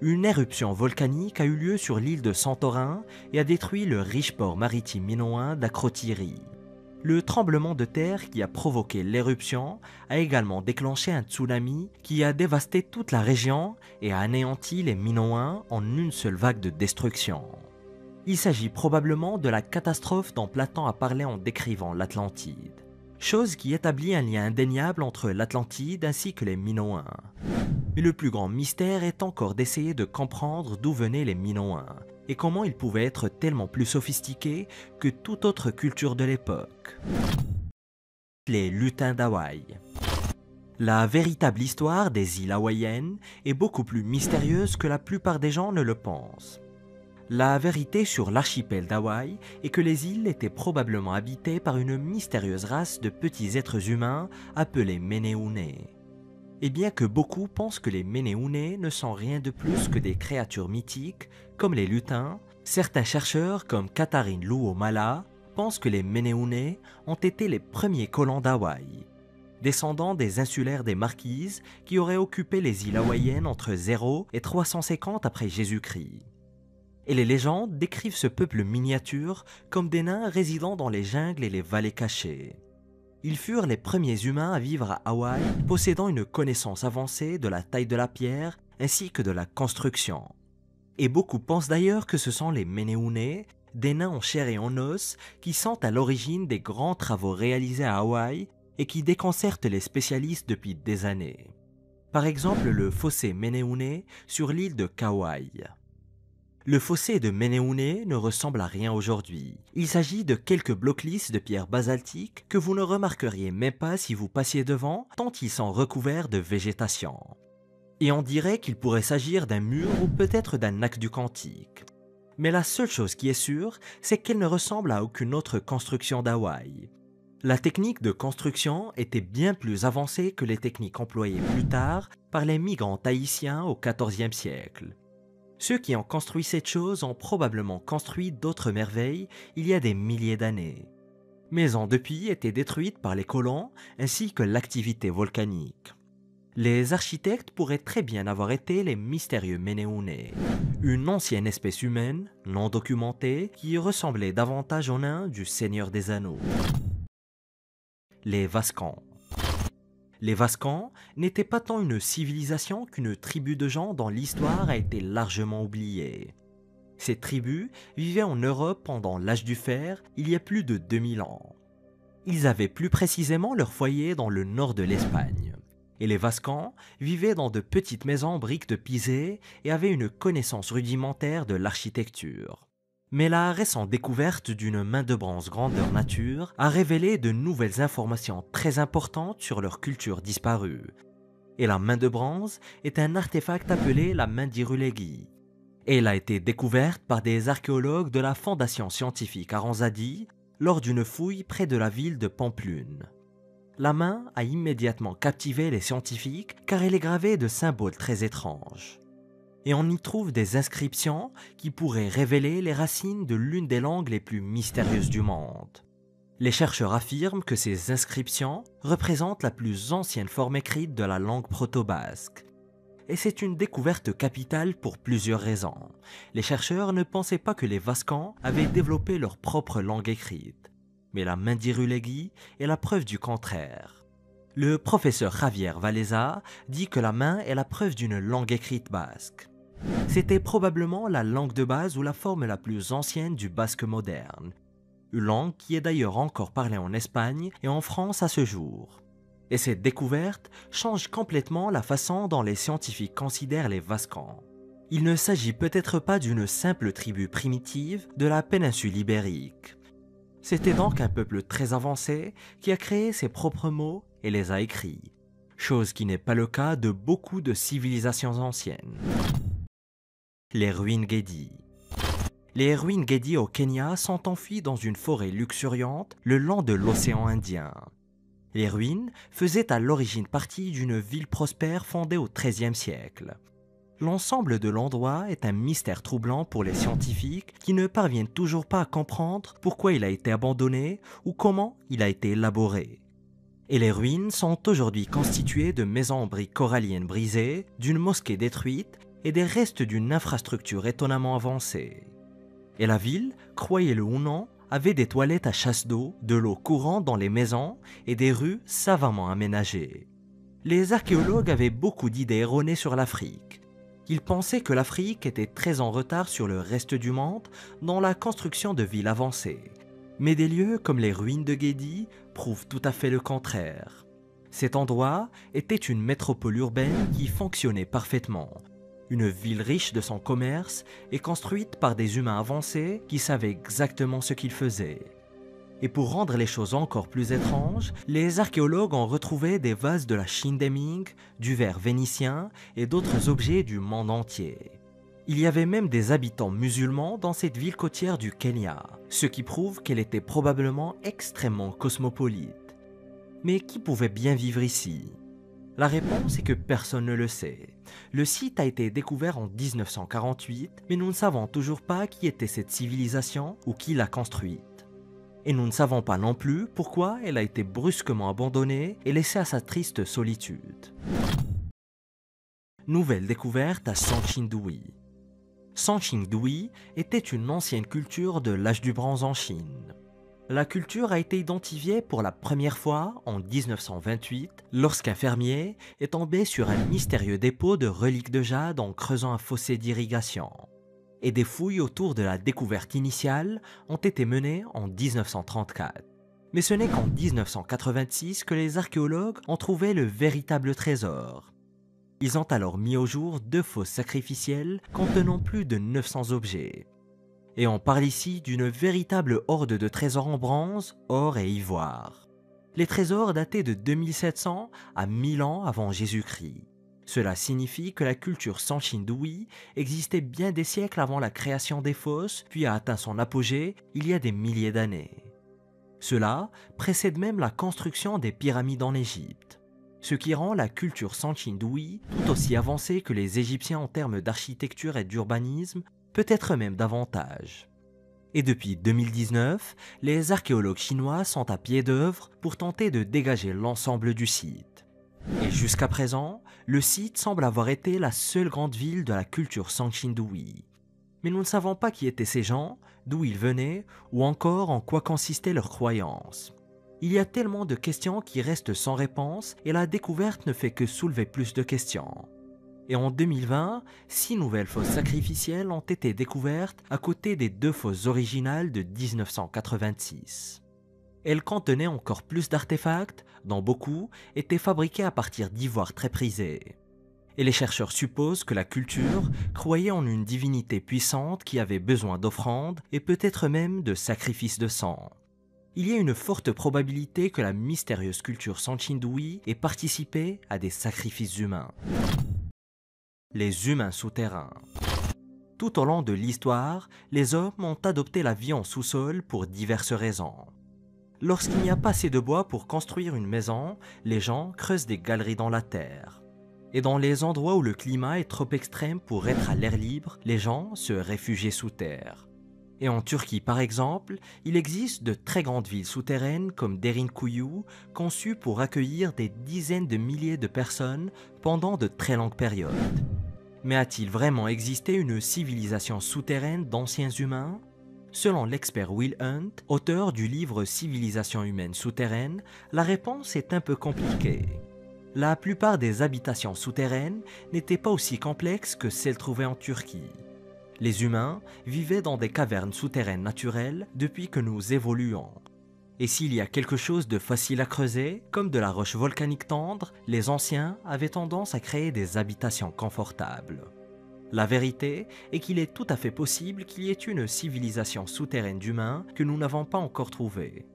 Une éruption volcanique a eu lieu sur l'île de Santorin et a détruit le riche port maritime minoen d'Akrotiri. Le tremblement de terre qui a provoqué l'éruption a également déclenché un tsunami qui a dévasté toute la région et a anéanti les Minoens en une seule vague de destruction. Il s'agit probablement de la catastrophe dont Platon a parlé en décrivant l'Atlantide, chose qui établit un lien indéniable entre l'Atlantide ainsi que les Minoens. Mais le plus grand mystère est encore d'essayer de comprendre d'où venaient les Minoens et comment ils pouvaient être tellement plus sophistiqués que toute autre culture de l'époque. Les lutins d'Hawaï. La véritable histoire des îles hawaïennes est beaucoup plus mystérieuse que la plupart des gens ne le pensent. La vérité sur l'archipel d'Hawaï est que les îles étaient probablement habitées par une mystérieuse race de petits êtres humains appelés Menehunes. Et bien que beaucoup pensent que les Menehunes ne sont rien de plus que des créatures mythiques, comme les lutins, certains chercheurs comme Katharine Luo-Mala pensent que les Menehunes ont été les premiers colons d'Hawaï, descendants des insulaires des Marquises qui auraient occupé les îles hawaïennes entre 0 et 350 après Jésus-Christ. Et les légendes décrivent ce peuple miniature comme des nains résidant dans les jungles et les vallées cachées. Ils furent les premiers humains à vivre à Hawaï, possédant une connaissance avancée de la taille de la pierre ainsi que de la construction. Et beaucoup pensent d'ailleurs que ce sont les Menehunes, des nains en chair et en os, qui sont à l'origine des grands travaux réalisés à Hawaï et qui déconcertent les spécialistes depuis des années. Par exemple le fossé Menehune sur l'île de Kauai. Le fossé de Ménéhouni ne ressemble à rien aujourd'hui. Il s'agit de quelques blocs lisses de pierres basaltiques que vous ne remarqueriez même pas si vous passiez devant, tant ils sont recouverts de végétation. Et on dirait qu'il pourrait s'agir d'un mur ou peut-être d'un aqueduc antique. Mais la seule chose qui est sûre, c'est qu'elle ne ressemble à aucune autre construction d'Hawaï. La technique de construction était bien plus avancée que les techniques employées plus tard par les migrants tahitiens au XIVe siècle. Ceux qui ont construit cette chose ont probablement construit d'autres merveilles il y a des milliers d'années. Mais ont depuis été détruites par les colons ainsi que l'activité volcanique. Les architectes pourraient très bien avoir été les mystérieux Ménéhouni, une ancienne espèce humaine, non documentée, qui ressemblait davantage aux nains du Seigneur des Anneaux. Les Vascons. Les Vascons n'étaient pas tant une civilisation qu'une tribu de gens dont l'histoire a été largement oubliée. Ces tribus vivaient en Europe pendant l'âge du fer, il y a plus de 2000 ans. Ils avaient plus précisément leur foyer dans le nord de l'Espagne. Et les Vascons vivaient dans de petites maisons en briques de pisé et avaient une connaissance rudimentaire de l'architecture. Mais la récente découverte d'une main de bronze grandeur nature a révélé de nouvelles informations très importantes sur leur culture disparue. Et la main de bronze est un artefact appelé la main d'Irulegi. Elle a été découverte par des archéologues de la Fondation scientifique Aranzadi lors d'une fouille près de la ville de Pampelune. La main a immédiatement captivé les scientifiques car elle est gravée de symboles très étranges. Et on y trouve des inscriptions qui pourraient révéler les racines de l'une des langues les plus mystérieuses du monde. Les chercheurs affirment que ces inscriptions représentent la plus ancienne forme écrite de la langue proto-basque. Et c'est une découverte capitale pour plusieurs raisons. Les chercheurs ne pensaient pas que les Vascons avaient développé leur propre langue écrite. Mais la main d'Irulegi est la preuve du contraire. Le professeur Javier Walleza dit que la main est la preuve d'une langue écrite basque. C'était probablement la langue de base ou la forme la plus ancienne du basque moderne, une langue qui est d'ailleurs encore parlée en Espagne et en France à ce jour. Et cette découverte change complètement la façon dont les scientifiques considèrent les Vascons. Il ne s'agit peut-être pas d'une simple tribu primitive de la péninsule ibérique. C'était donc un peuple très avancé qui a créé ses propres mots et les a écrits, chose qui n'est pas le cas de beaucoup de civilisations anciennes. Les ruines Gedi. Les ruines Gedi au Kenya sont enfuies dans une forêt luxuriante le long de l'océan Indien. Les ruines faisaient à l'origine partie d'une ville prospère fondée au XIIIe siècle. L'ensemble de l'endroit est un mystère troublant pour les scientifiques qui ne parviennent toujours pas à comprendre pourquoi il a été abandonné ou comment il a été élaboré. Et les ruines sont aujourd'hui constituées de maisons en briques coralliennes brisées, d'une mosquée détruite et des restes d'une infrastructure étonnamment avancée. Et la ville, croyez-le ou non, avait des toilettes à chasse d'eau, de l'eau courante dans les maisons et des rues savamment aménagées. Les archéologues avaient beaucoup d'idées erronées sur l'Afrique. Ils pensaient que l'Afrique était très en retard sur le reste du monde dans la construction de villes avancées. Mais des lieux comme les ruines de Gedi prouvent tout à fait le contraire. Cet endroit était une métropole urbaine qui fonctionnait parfaitement. Une ville riche de son commerce et construite par des humains avancés qui savaient exactement ce qu'ils faisaient. Et pour rendre les choses encore plus étranges, les archéologues ont retrouvé des vases de la Chine des Ming, du verre vénitien et d'autres objets du monde entier. Il y avait même des habitants musulmans dans cette ville côtière du Kenya, ce qui prouve qu'elle était probablement extrêmement cosmopolite. Mais qui pouvait bien vivre ici ? La réponse est que personne ne le sait. Le site a été découvert en 1948, mais nous ne savons toujours pas qui était cette civilisation ou qui l'a construite. Et nous ne savons pas non plus pourquoi elle a été brusquement abandonnée et laissée à sa triste solitude. Nouvelle découverte à Sanxingdui. Sanxingdui était une ancienne culture de l'âge du bronze en Chine. La culture a été identifiée pour la première fois en 1928 lorsqu'un fermier est tombé sur un mystérieux dépôt de reliques de jade en creusant un fossé d'irrigation. Et des fouilles autour de la découverte initiale ont été menées en 1934. Mais ce n'est qu'en 1986 que les archéologues ont trouvé le véritable trésor. Ils ont alors mis au jour 2 fosses sacrificielles contenant plus de 900 objets. Et on parle ici d'une véritable horde de trésors en bronze, or et ivoire. Les trésors dataient de 2700 à 1000 ans avant Jésus-Christ. Cela signifie que la culture Sanchin-Dui existait bien des siècles avant la création des fosses, puis a atteint son apogée il y a des milliers d'années. Cela précède même la construction des pyramides en Égypte, ce qui rend la culture Sanchin-Dui tout aussi avancée que les Égyptiens en termes d'architecture et d'urbanisme, peut-être même davantage. Et depuis 2019, les archéologues chinois sont à pied d'œuvre pour tenter de dégager l'ensemble du site. Et jusqu'à présent, le site semble avoir été la seule grande ville de la culture Sanchin-Dui. Mais nous ne savons pas qui étaient ces gens, d'où ils venaient, ou encore en quoi consistaient leurs croyances. Il y a tellement de questions qui restent sans réponse et la découverte ne fait que soulever plus de questions. Et en 2020, 6 nouvelles fosses sacrificielles ont été découvertes à côté des 2 fosses originales de 1986. Elles contenaient encore plus d'artefacts, dont beaucoup étaient fabriqués à partir d'ivoire très prisé. Et les chercheurs supposent que la culture croyait en une divinité puissante qui avait besoin d'offrandes et peut-être même de sacrifices de sang. Il y a une forte probabilité que la mystérieuse culture Sanchin-Dui ait participé à des sacrifices humains. Les humains souterrains. Tout au long de l'histoire, les hommes ont adopté la vie en sous-sol pour diverses raisons. Lorsqu'il n'y a pas assez de bois pour construire une maison, les gens creusent des galeries dans la terre. Et dans les endroits où le climat est trop extrême pour être à l'air libre, les gens se réfugient sous terre. Et en Turquie par exemple, il existe de très grandes villes souterraines comme Derinkuyu, conçues pour accueillir des dizaines de milliers de personnes pendant de très longues périodes. Mais a-t-il vraiment existé une civilisation souterraine d'anciens humains ? Selon l'expert Will Hunt, auteur du livre Civilisation humaine souterraine, la réponse est un peu compliquée. La plupart des habitations souterraines n'étaient pas aussi complexes que celles trouvées en Turquie. Les humains vivaient dans des cavernes souterraines naturelles depuis que nous évoluons. Et s'il y a quelque chose de facile à creuser, comme de la roche volcanique tendre, les anciens avaient tendance à créer des habitations confortables. La vérité est qu'il est tout à fait possible qu'il y ait une civilisation souterraine d'humains que nous n'avons pas encore trouvée.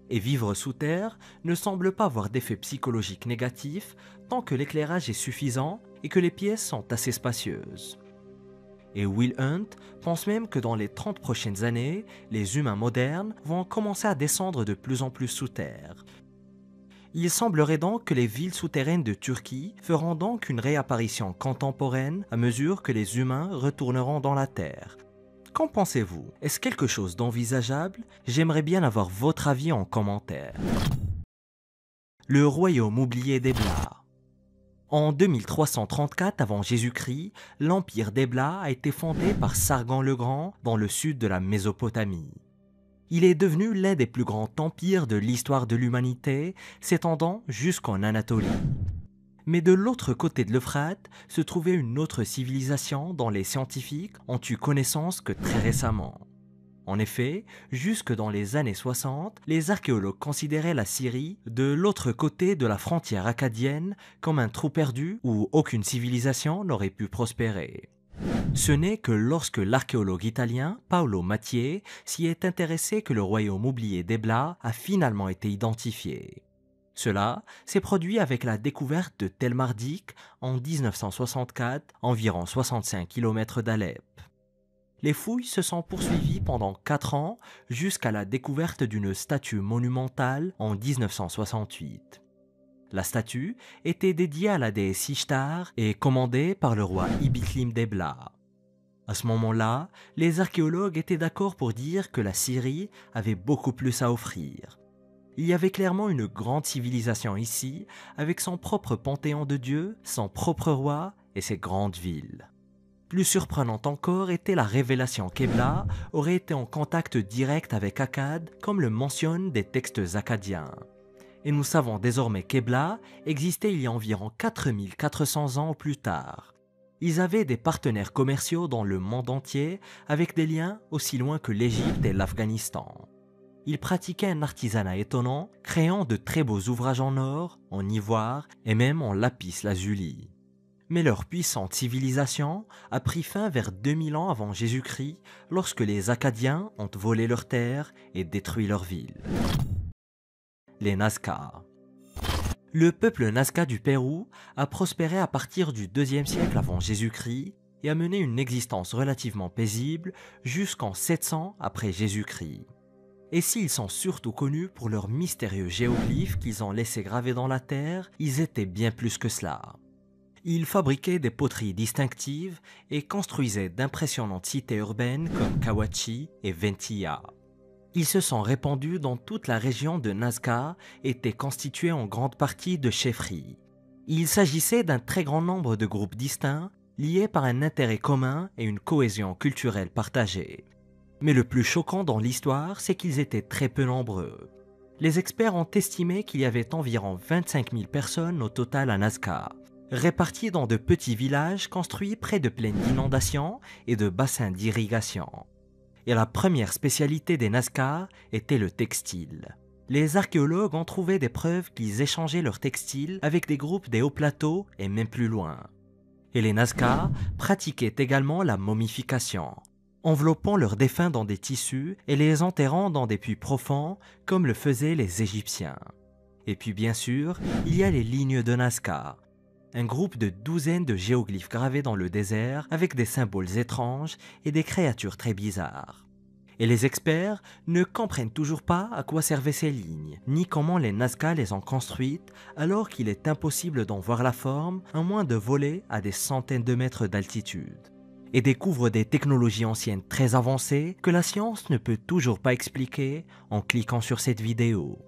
Et vivre sous terre ne semble pas avoir d'effet psychologique négatif tant que l'éclairage est suffisant et que les pièces sont assez spacieuses. Et Will Hunt pense même que dans les 30 prochaines années, les humains modernes vont commencer à descendre de plus en plus sous terre. Il semblerait donc que les villes souterraines de Turquie feront donc une réapparition contemporaine à mesure que les humains retourneront dans la terre. Qu'en pensez-vous? Est-ce quelque chose d'envisageable? J'aimerais bien avoir votre avis en commentaire. Le royaume oublié d'Ebla. En 2334 avant Jésus-Christ, l'empire d'Ebla a été fondé par Sargon le Grand dans le sud de la Mésopotamie. Il est devenu l'un des plus grands empires de l'histoire de l'humanité, s'étendant jusqu'en Anatolie. Mais de l'autre côté de l'Euphrate se trouvait une autre civilisation dont les scientifiques ont eu connaissance que très récemment. En effet, jusque dans les années 60, les archéologues considéraient la Syrie, de l'autre côté de la frontière akkadienne, comme un trou perdu où aucune civilisation n'aurait pu prospérer. Ce n'est que lorsque l'archéologue italien Paolo Mattier s'y est intéressé que le royaume oublié d'Ebla a finalement été identifié. Cela s'est produit avec la découverte de Tel Mardik en 1964, environ 65 km d'Alep. Les fouilles se sont poursuivies pendant 4 ans jusqu'à la découverte d'une statue monumentale en 1968. La statue était dédiée à la déesse Ishtar et commandée par le roi Ibiklim d'Ebla. À ce moment-là, les archéologues étaient d'accord pour dire que la Syrie avait beaucoup plus à offrir. Il y avait clairement une grande civilisation ici, avec son propre panthéon de dieux, son propre roi et ses grandes villes. Plus surprenante encore était la révélation qu'Ebla aurait été en contact direct avec Akkad, comme le mentionnent des textes akkadiens. Et nous savons désormais qu'Ebla existait il y a environ 4400 ans plus tard. Ils avaient des partenaires commerciaux dans le monde entier, avec des liens aussi loin que l'Égypte et l'Afghanistan. Ils pratiquaient un artisanat étonnant, créant de très beaux ouvrages en or, en ivoire et même en lapis lazuli. Mais leur puissante civilisation a pris fin vers 2000 ans avant Jésus-Christ lorsque les Acadiens ont volé leurs terres et détruit leur ville. Les Nazca. Le peuple Nazca du Pérou a prospéré à partir du 2e siècle avant Jésus-Christ et a mené une existence relativement paisible jusqu'en 700 après Jésus-Christ. Et s'ils sont surtout connus pour leurs mystérieux géoglyphes qu'ils ont laissés gravés dans la terre, ils étaient bien plus que cela. Ils fabriquaient des poteries distinctives et construisaient d'impressionnantes cités urbaines comme Cahuachi et Ventilla. Ils se sont répandus dans toute la région de Nazca et étaient constitués en grande partie de chefferies. Il s'agissait d'un très grand nombre de groupes distincts, liés par un intérêt commun et une cohésion culturelle partagée. Mais le plus choquant dans l'histoire, c'est qu'ils étaient très peu nombreux. Les experts ont estimé qu'il y avait environ 25 000 personnes au total à Nazca, répartis dans de petits villages construits près de plaines d'inondation et de bassins d'irrigation. Et la première spécialité des Nazca était le textile. Les archéologues ont trouvé des preuves qu'ils échangeaient leurs textiles avec des groupes des hauts plateaux et même plus loin. Et les Nazca pratiquaient également la momification, enveloppant leurs défunts dans des tissus et les enterrant dans des puits profonds comme le faisaient les Égyptiens. Et puis bien sûr, il y a les lignes de Nazca, un groupe de douzaines de géoglyphes gravés dans le désert avec des symboles étranges et des créatures très bizarres. Et les experts ne comprennent toujours pas à quoi servaient ces lignes, ni comment les Nazca les ont construites alors qu'il est impossible d'en voir la forme à moins de voler à des centaines de mètres d'altitude. Et découvrent des technologies anciennes très avancées que la science ne peut toujours pas expliquer en cliquant sur cette vidéo.